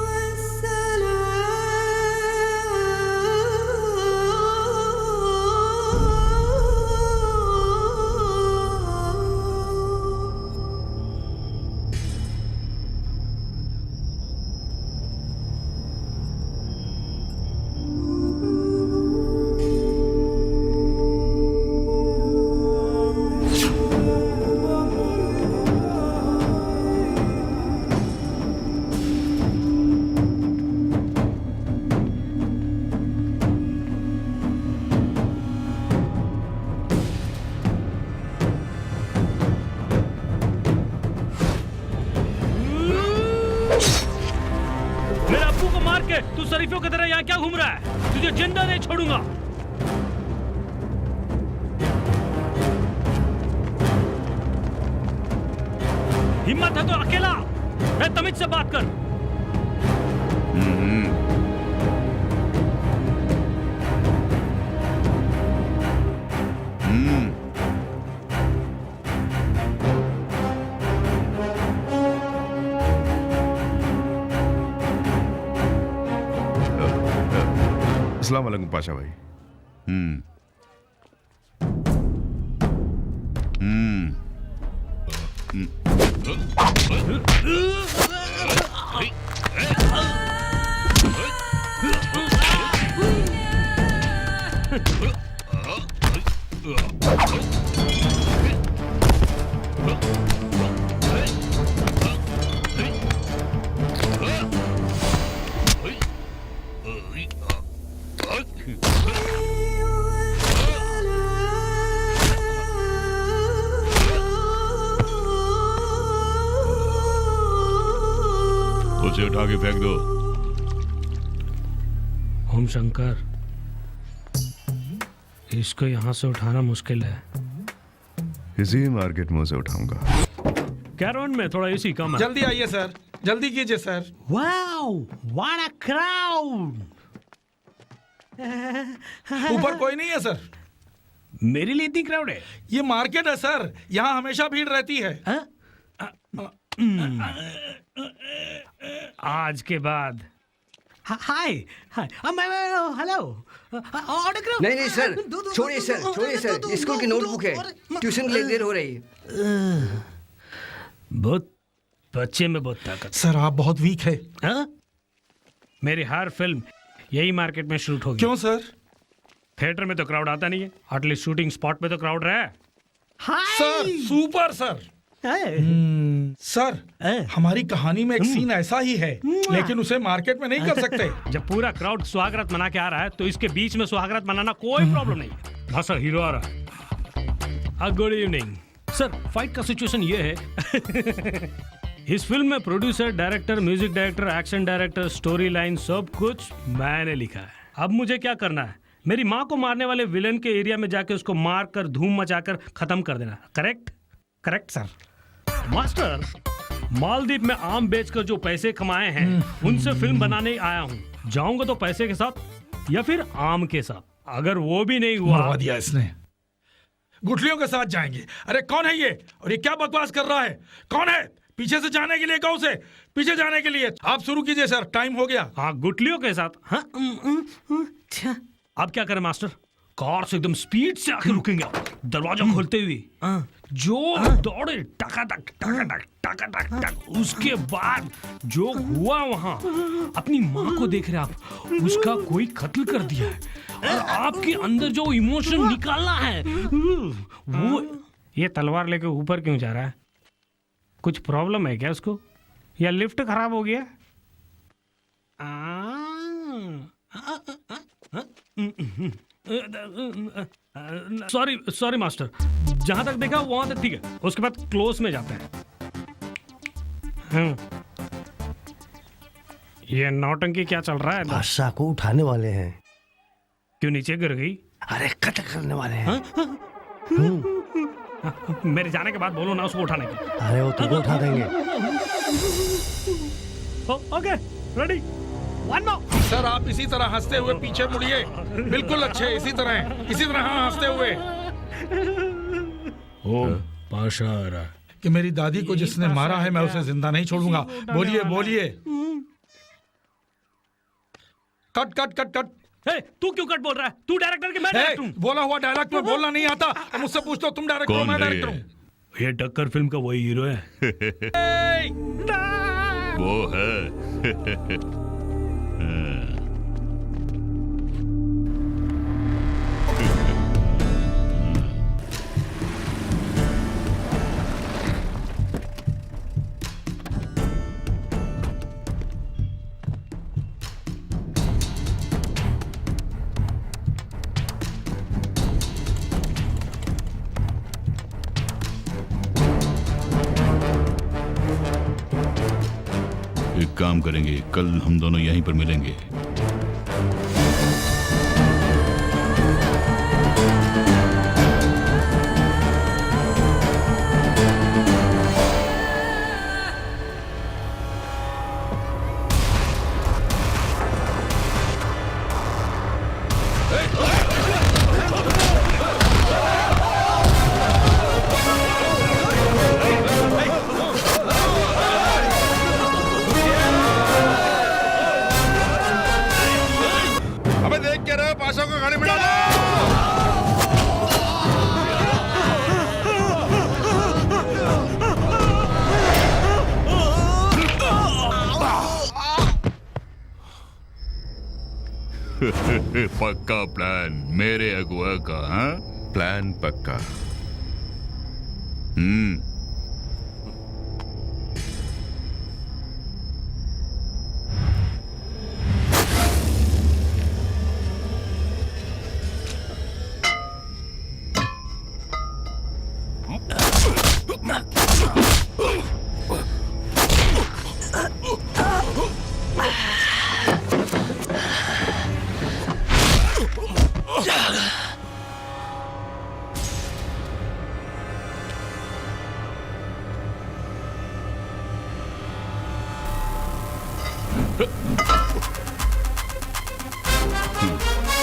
तू शरीफों की तरह यहाँ क्या घूम रहा है? तुझे जिंदा नहीं छोड़ूंगा। हिम्मत है तो अकेला तमीज से बात कर। अस्सलाम वालेकुम पाशा भाई। उसे उठा के फेंक दो। ओम शंकर, इसको यहाँ से उठाना मुश्किल है। इसी मार्केट में उसे उठाऊंगा। कैरवन में थोड़ा एसी कम है। जल्दी आइए सर, जल्दी कीजिए sir. Wow, what a crowd. ऊपर कोई नहीं है सर। मेरे लिए इतनी क्राउड है? ये मार्केट है सर, यहाँ हमेशा भीड़ रहती है। आज के बाद हाय हाय, हेलो, ऑटोग्राफ। नहीं सर, छोड़िए सर, स्कूल की नोटबुक है, ट्यूशन के लिए देर हो रही है। बहुत बच्चे में बहुत ताकत। सर आप बहुत वीक है। मेरी हर फिल्म यही मार्केट में शूट होगी। क्यों सर? थिएटर में तो क्राउड आता नहीं है, एटलीस्ट शूटिंग स्पॉट पे तो क्राउड रहा है। Sir super sir. सर हमारी कहानी में एक सीन ऐसा ही है, लेकिन उसे मार्केट में नहीं कर सकते। जब पूरा क्राउड सुहागरात मना के आ रहा है तो इसके बीच में सुहागरात मनाना कोई प्रॉब्लम नहीं है। हाँ सर, हीरो आ रहा है। Good evening sir. फाइट का सिचुएशन ये है इस फिल्म में producer, director, music director, action director, story line सब कुछ मैंने लिखा है। अब मुझे क्या करना है? मेरी माँ को मारने वाले विलन के एरिया में जाके उसको मार कर धूम मचाकर खत्म कर देना। Correct? Correct sir. Master, Maldives में आम बेचकर जो पैसे कमाए हैं उनसे फिल्म बनाने आया हूँ। जाऊंगा तो पैसे के साथ या फिर आम के साथ? अगर वो भी नहीं हुआ, मरवा दिया इसने। गुठलियों के साथ जाएंगे। अरे कौन है ये? और ये क्या बकवास कर रहा है? कौन है? पीछे से जाने के लिए कहो उसे, पीछे जाने के लिए। आप शुरू कीजिए सर, टाइम हो गया। हाँ, गुठलियों के साथ। हाँ, अब क्या करें मास्टर? कार से एकदम स्पीड से आके रुकेंगे दरवाजा खोलते हुए। जो दौड़े टकाटक टकाटक टकाटक टक। उसके बाद जो हुआ वहां, अपनी माँ को देख रहे आप, उसका कोई कत्ल कर दिया है और आपके अंदर जो इमोशन निकालना है वो। ये तलवार लेके ऊपर क्यों जा रहा है? कुछ प्रॉब्लम है क्या उसको, या लिफ्ट खराब हो गया? सॉरी मास्टर, जहां तक देखा वहां तक ठीक है, उसके बाद क्लोज में जाते हैं। ये नौटंकी क्या चल रहा है? बादशाह को उठाने वाले हैं। क्यों नीचे गिर गई? अरे कत्ल करने वाले हैं। मेरे जाने के बाद बोलो ना उसको उठाने की। अरे वो तुमको उठा देंगे। Okay, ready, one more. Sir आप इसी तरह हंसते हुए पीछे मुड़िए। बिल्कुल अच्छे, इसी तरह हाँ हंसते हुए। ओम पाशा आ रहा है कि मेरी दादी को जिसने मारा है मैं उसे जिंदा नहीं छोड़ूंगा। बोलिए बोलिए। Cut cut cut cut. तू क्यों कट बोल रहा है? तू डायरेक्टर की, मैं डायरेक्टर हूं। बोला हुआ डायलॉग में बोलना नहीं आता। मुझसे पूछते हो तुम डायरेक्टर हो, मैं डायरेक्टर हूं। ये टक्कर फिल्म का वही हीरो है। वो है। एक काम करेंगे, कल हम दोनों यहीं पर मिलेंगे। अबे देख क्या रहे हो, पाशा को गाड़ी में डालो। पक्का प्लान मेरे अगुआ का। हाँ, प्लान पक्का।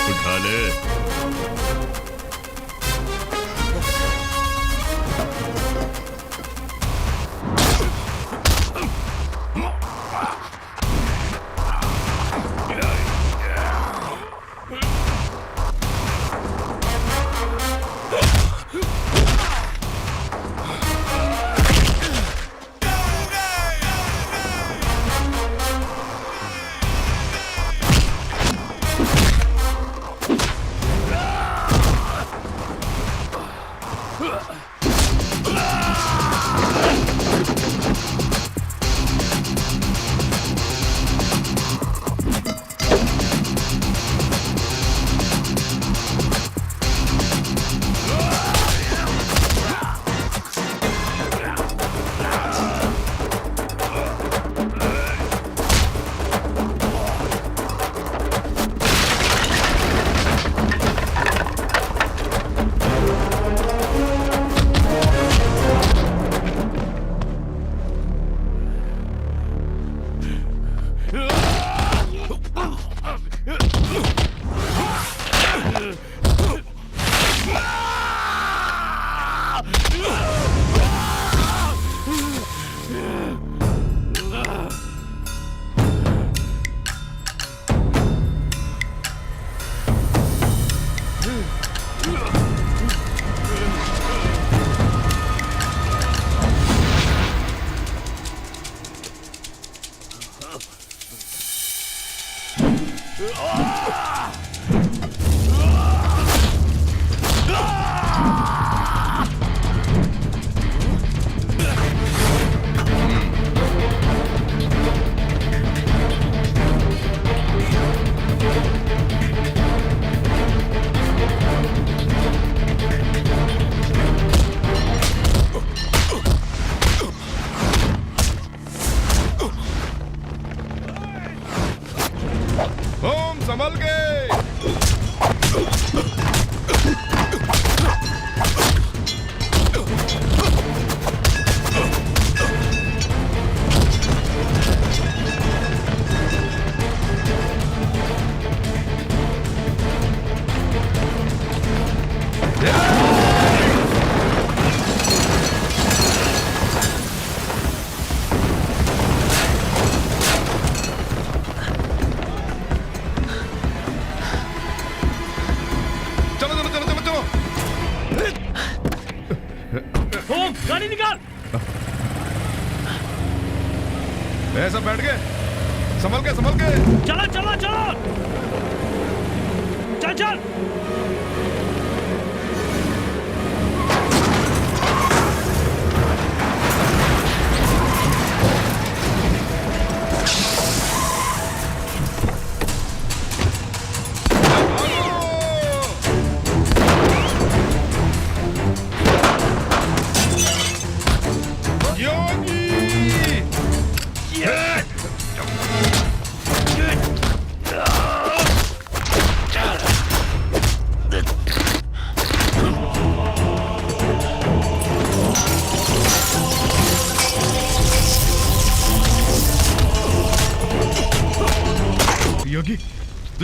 उठा ले। संभल के। गाड़ी निकाल। सब बैठ गए, संभल के चलो चलो चलो, चल चल।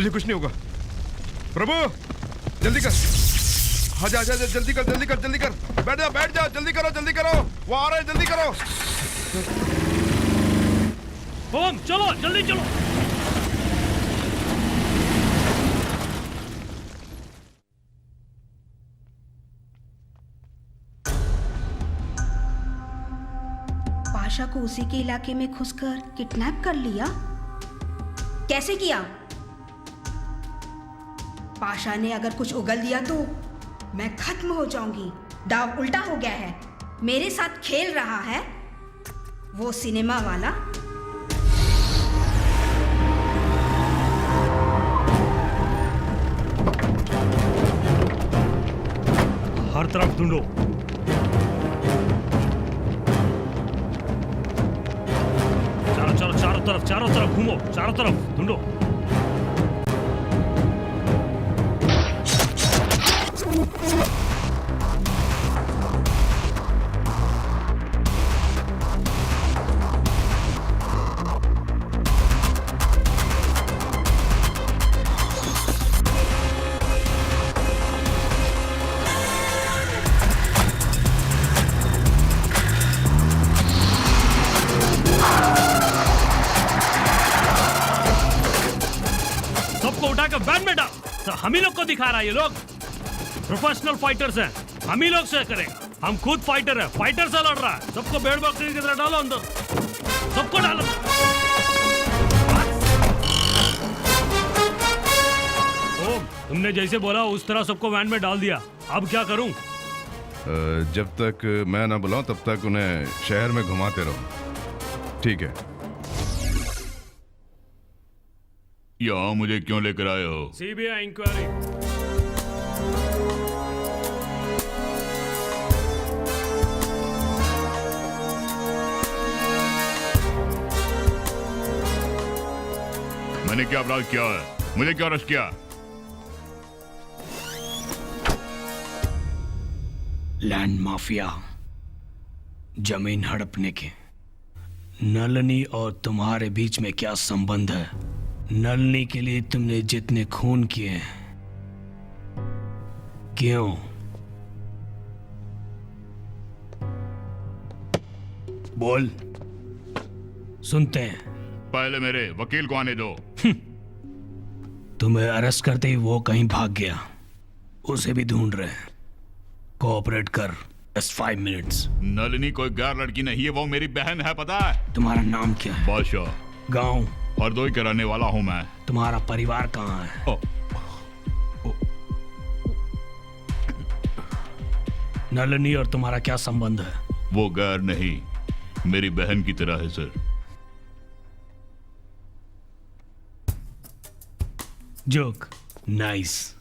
तुझे कुछ नहीं होगा। प्रभु जल्दी कर, आजा आजा आजा, जल्दी कर जल्दी कर जल्दी कर, बैठ जा जल्दी करो, वो आ रहे हैं, जल्दी करो। ओम चलो जल्दी चलो। पाशा को उसी के इलाके में घुसकर किडनैप कर लिया। कैसे किया? पाशा ने अगर कुछ उगल दिया तो मैं खत्म हो जाऊंगी। दाव उल्टा हो गया है, मेरे साथ खेल रहा है वो सिनेमा वाला। हर तरफ ढूंढो। चारों तरफ घूमो, चारों तरफ ढूंढो। बैन में डाल। तो हम ही लोग को दिखा रहा है, ये लोग प्रोफेशनल फाइटर्स हैं, हम ही लोग से करेंगे। हम खुद फाइटर हैं, फाइटर से लड़ रहा है। सबको बेड बकरी की तरह डालो अंदर, सबको डालो। ओम तुमने जैसे बोला उस तरह सबको वैन में डाल दिया, अब क्या करूं? जब तक मैं ना बुलाऊं तब तक उन्हें शहर में घुमाते रहो, ठीक है? यहाँ मुझे क्यों लेकर आए हो? CBI inquiry. मैंने क्या अपराध किया है? मुझे क्यों अरेस्ट किया? लैंड माफिया, जमीन हड़पने के। नलनी और तुम्हारे बीच में क्या संबंध है? नलनी के लिए तुमने जितने खून किए, क्यों? बोल, सुनते हैं। पहले मेरे वकील को आने दो। तुम्हें अरेस्ट करते ही वो कहीं भाग गया, उसे भी ढूंढ रहे हैं। कोऑपरेट कर, just 5 minutes। नलिनी कोई गैर लड़की नहीं है, वो मेरी बहन है, पता है? तुम्हारा नाम क्या है? बादशाह। गांव? हरदोई के रहने वाला हूं मैं। तुम्हारा परिवार कहाँ है? नलिनी और तुम्हारा क्या संबंध है? वो गैर नहीं, मेरी बहन की तरह है सर। Joke, nice.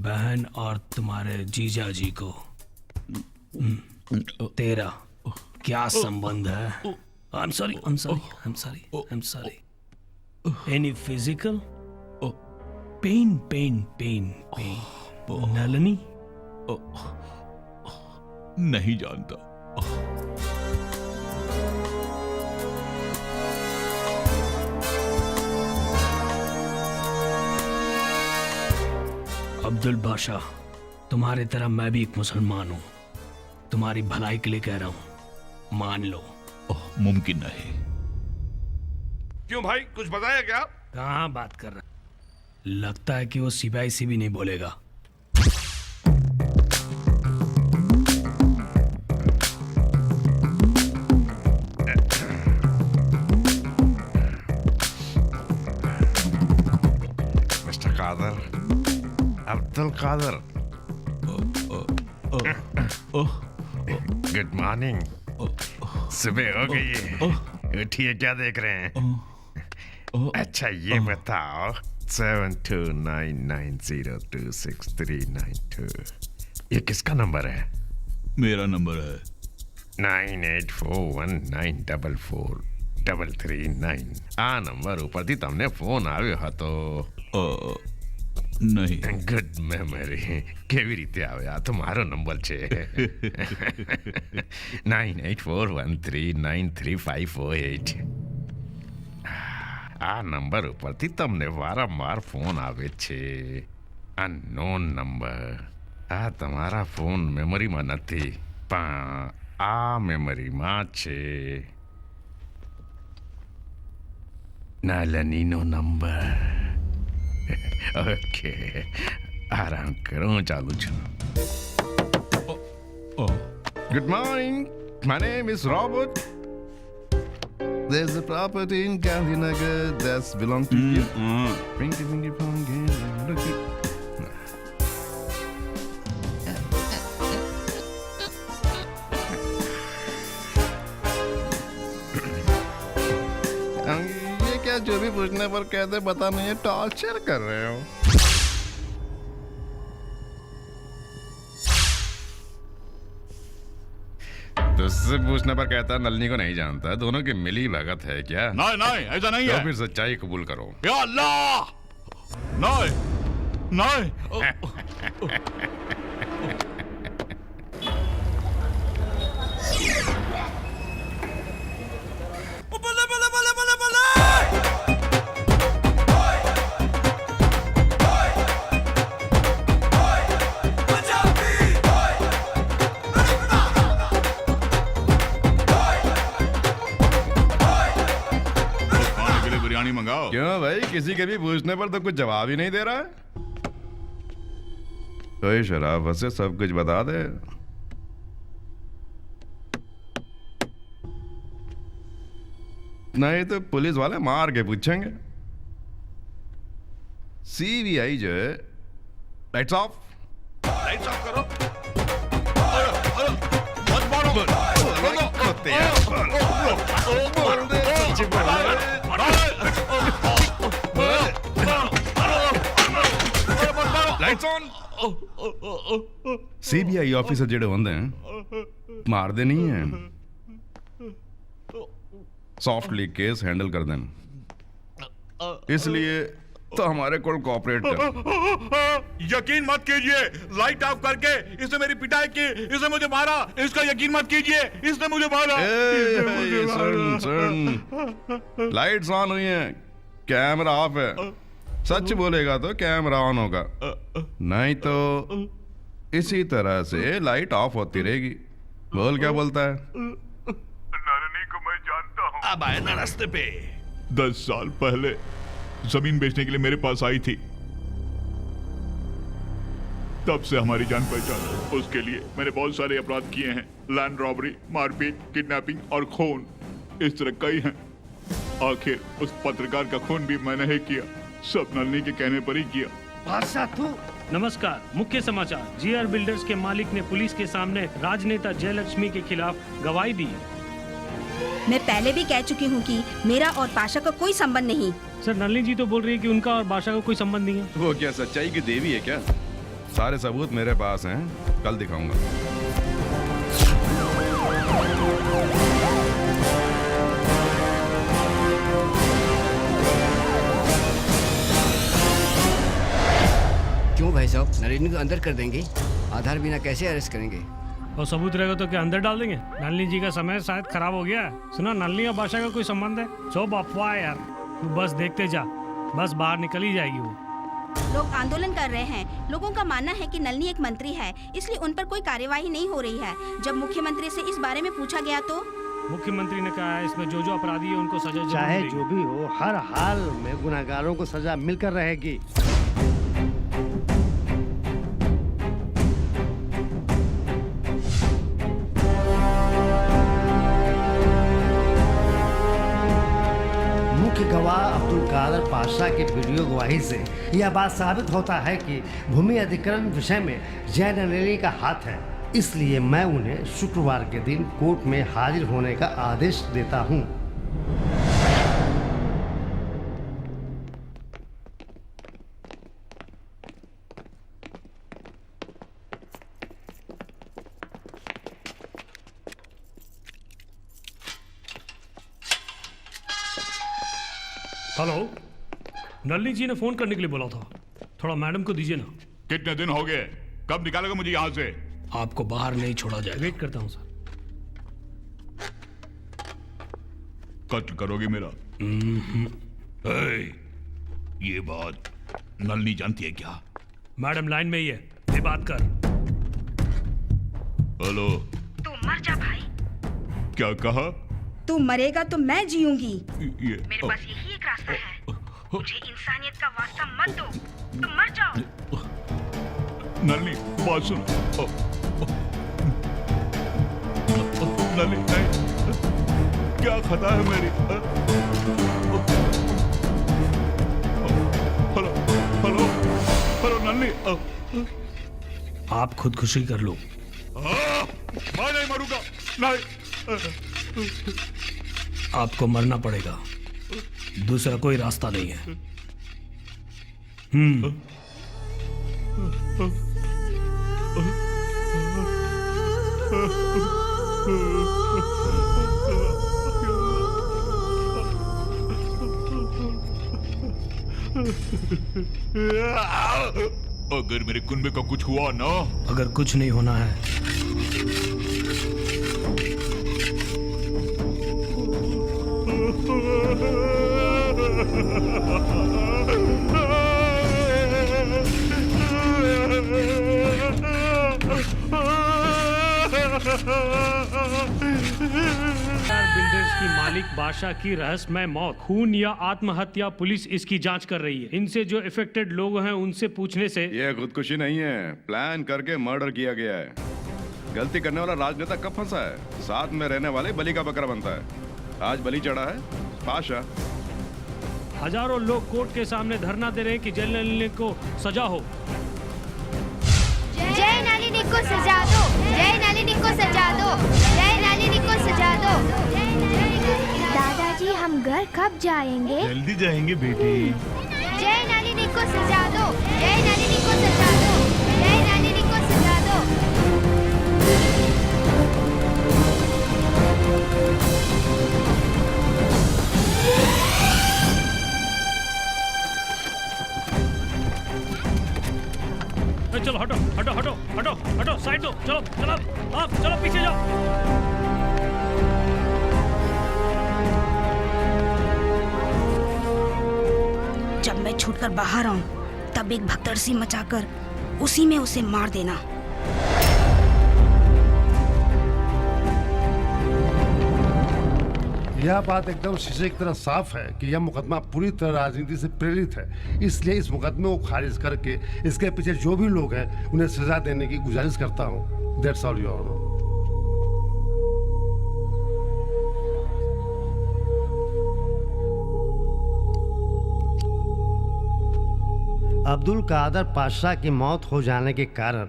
बहन और तुम्हारे जीजा जी को तेरा क्या संबंध है? I'm sorry, I'm sorry, I'm sorry, I'm sorry. Any physical? Pain, pain, pain, pain. Nalini? नहीं जानता। अब्दुल बादशाह, तुम्हारी तरह मैं भी एक मुसलमान हूं। तुम्हारी भलाई के लिए कह रहा हूं, मान लो। मुमकिन नहीं। क्यों भाई, कुछ बताया क्या? कहां बात कर रहा? लगता है कि वो सिपाही से भी नहीं बोलेगा। Mister Kadar, Abdul Kadar, good morning. सुबह हो गई है, उठिए, क्या देख रहे हैं? अच्छा ये बताओ, 7299026392 ये किसका नंबर है? मेरा नंबर है। 9841944339 आ नंबर ऊपर थी, तमने फोन આવ્યો હતો। नहीं। गुड मेमोरी કેવી રીતે આવે આ તો મારો નંબર છે 9841393548 આ નંબર ઉપરથી તમને વારંવાર ફોન આવે છે અનનોન નંબર આ તમારા ફોન મેમરીમાં નથી પણ આ મેમરીમાં છે નાલનીનો નંબર ઓકે આરામ કરો હું ચાલુ છું good morning my name is Robert There's a property in Gandhinagar that's belong to you. Pinky pongy, look it. ये क्या जो भी पूछने पर कहते बता नहीं है टॉर्चर कर रहे हो तुझसे पूछने पर कहता नलनी को नहीं जानता दोनों की मिली भगत है क्या नहीं नहीं ऐसा नहीं है फिर सच्चाई कबूल करो या अल्लाह नहीं नहीं मंगाओ क्यों भाई किसी के भी पूछने पर तो कुछ जवाब ही नहीं दे रहा है कोई शराफत से सब कुछ बता दे नहीं तो पुलिस वाले मार के पूछेंगे सीबीआई जो है लाइट्स ऑफ करो लाइट्स ऑन सीबीआई ऑफिसर जेड़े होंदे हैं मारदे नहीं हैं सॉफ्टली केस हैंडल कर दें इसलिए तो हमारे को कोऑपरेट कर यकीन मत कीजिए लाइट ऑफ करके इसने मेरी पिटाई की इसने मुझे मारा इसका यकीन मत कीजिए इसने मुझे मारा सुन लाइट्स ऑन हुई हैं कैमरा ऑफ है सच बोलेगा तो कैमरा ऑन होगा नहीं तो इसी तरह से लाइट ऑफ होती रहेगी बोल क्या बोलता है नारायणी को मैं जानता हूँ अब आए ना रास्ते पे 10 साल पहले जमीन बेचने के लिए मेरे पास आई थी तब से हमारी जान पहचान उसके लिए मैंने बहुत सारे अपराध किए हैं लैंड रॉबरी मारपीट किडनैपिंग और खून इस तरह कई हैं आखिर उस पत्रकार का खून भी मैंने ही किया सब नलनी के कहने पर ही किया बादशाह तू नमस्कार मुख्य समाचार जीआर बिल्डर्स के मालिक ने पुलिस के सामने राजनेता जयलक्ष्मी के खिलाफ गवाही दी मैं पहले भी कह चुकी हूँ कि मेरा और पाशा का कोई संबंध नहीं सर नलनी जी तो बोल रही है कि उनका और बादशाह का कोई संबंध नहीं है वो क्या सच्चाई की देवी है क्या सारे सबूत मेरे पास हैं कल दिखाऊंगा क्यों भाई साहब नलिनी को अंदर कर देंगे आधार बिना कैसे अरेस्ट करेंगे और सबूत रहेगा तो क्या अंदर डाल देंगे नलनी जी का समय शायद खराब हो गया है सुना नलनी और बादशाह का कोई संबंध है सब अफवाह है यार तू बस देखते जा बस बाहर निकल ही जाएगी वो लोग आंदोलन कर रहे हैं लोगों का मानना है कि नलनी एक मंत्री है इसलिए उन पर कोई कार्यवाही नहीं हो रही है जब मुख्यमंत्री से इस बारे में पूछा गया तो मुख्यमंत्री ने कहा है इसमें जो अपराधी है उनको सजा चाहे जो भी हो हर हाल में गुनाहगारों को सजा मिलकर रहेगी गवाह अब्दुल कादर पाशा के वीडियो गवाही से यह बात साबित होता है कि भूमि अधिग्रहण विषय में जय नलिनी का हाथ है इसलिए मैं उन्हें शुक्रवार के दिन कोर्ट में हाजिर होने का आदेश देता हूं। हेलो नलिनी जी ने फोन करने के लिए बोला था थोड़ा मैडम को दीजिए ना। कितने दिन हो गए? कब निकालोगे मुझे यहाँ से? आपको बाहर नहीं छोड़ा जाएगा। वेट करता हूँ सर। कत्ल करोगे मेरा? ये बात नलनी जानती है क्या? मैडम लाइन में ही है, ये बात कर। हेलो। तू मर जा भाई। क्या कहा? तू मरेगा तो मैं जीऊंगी। मेरे पास यही एक रास्ता है। मुझे इंसानियत का वास्ता मत दो, तुम मर जाओ। नलनी बात सुन। नलनी नहीं, क्या खता है मेरी? Hello hello hello Nalini. आप खुदकुशी कर लो। मैं नहीं मरूंगा, नहीं। आपको मरना पड़ेगा, दूसरा कोई रास्ता नहीं है। अगर मेरे कुनबे का कुछ हुआ ना, अगर कुछ नहीं होना है बिल्डर्स की मालिक बादशाह की रहस्यमय मौत, खून या आत्महत्या, पुलिस इसकी जांच कर रही है। इनसे जो इफेक्टेड लोग हैं उनसे पूछने से ये खुदकुशी नहीं है, प्लान करके मर्डर किया गया है। गलती करने वाला राजनेता कब फंसा है? साथ में रहने वाले बलि का बकरा बनता है। आज बलि चढ़ा है पाशा। हजारों लोग कोर्ट के सामने धरना दे रहे हैं कि जेल नलिनी को सजा हो। जय नलिनी को सजा दो, जय नलिनी को सजा दो, जय नलिनी को सजा दो। दादाजी हम घर कब जाएंगे? जल्दी जाएंगे बेटी। जय नलिनी को सजा दो, जय नलिनी को सजा दो, जय नलिनी को सजा दो। चलो हटो हटो हटो हटो हटो, साइड दो, चलो चलो आप चलो पीछे जाओ। जब मैं छूटकर बाहर आऊं तब एक भगदड़ मचाकर उसी में उसे मार देना। यह बात एकदम शीशे की तरह साफ है कि यह मुकदमा पूरी तरह राजनीति से प्रेरित है। इसलिए इस मुकदमे को खारिज करके इसके पीछे जो भी लोग हैं उन्हें सजा देने की गुजारिश करता हूँ। That's all your honour. Abdul Kadar Pasha की मौत हो जाने के कारण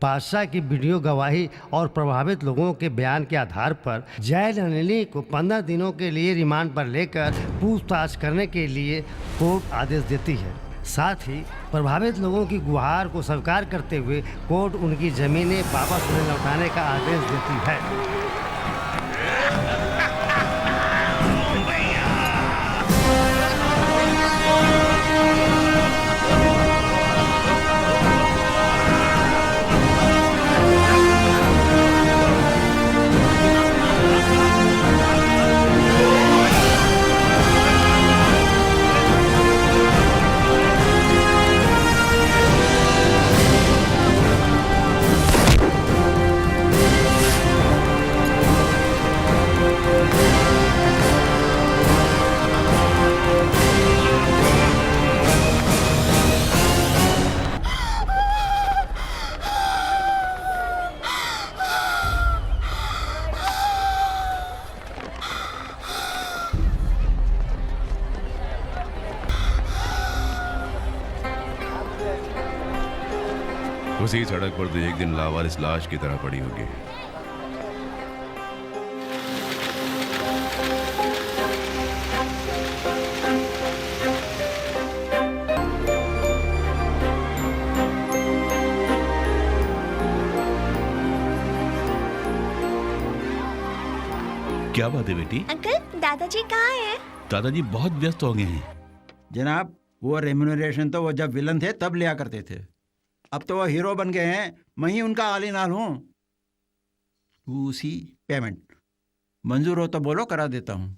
पाशा की वीडियो गवाही और प्रभावित लोगों के बयान के आधार पर जय नलिनी को 15 दिनों के लिए रिमांड पर लेकर पूछताछ करने के लिए कोर्ट आदेश देती है। साथ ही प्रभावित लोगों की गुहार को स्वीकार करते हुए कोर्ट उनकी जमीनें वापस उन्हें लौटाने का आदेश देती है। उसी सड़क पर तो एक दिन लावारिस लाश की तरह पड़ी होगी। क्या बात है बेटी? अंकल दादाजी कहाँ हैं? दादाजी बहुत व्यस्त हो गए हैं। जनाब वो रेम्यूनरेशन तो वो जब विलन थे तब लिया करते थे। अब तो वो हीरो बन गए हैं, मैं ही उनका आली नाल हूँ। उसी पेमेंट मंजूर हो तो बोलो, करा देता हूँ।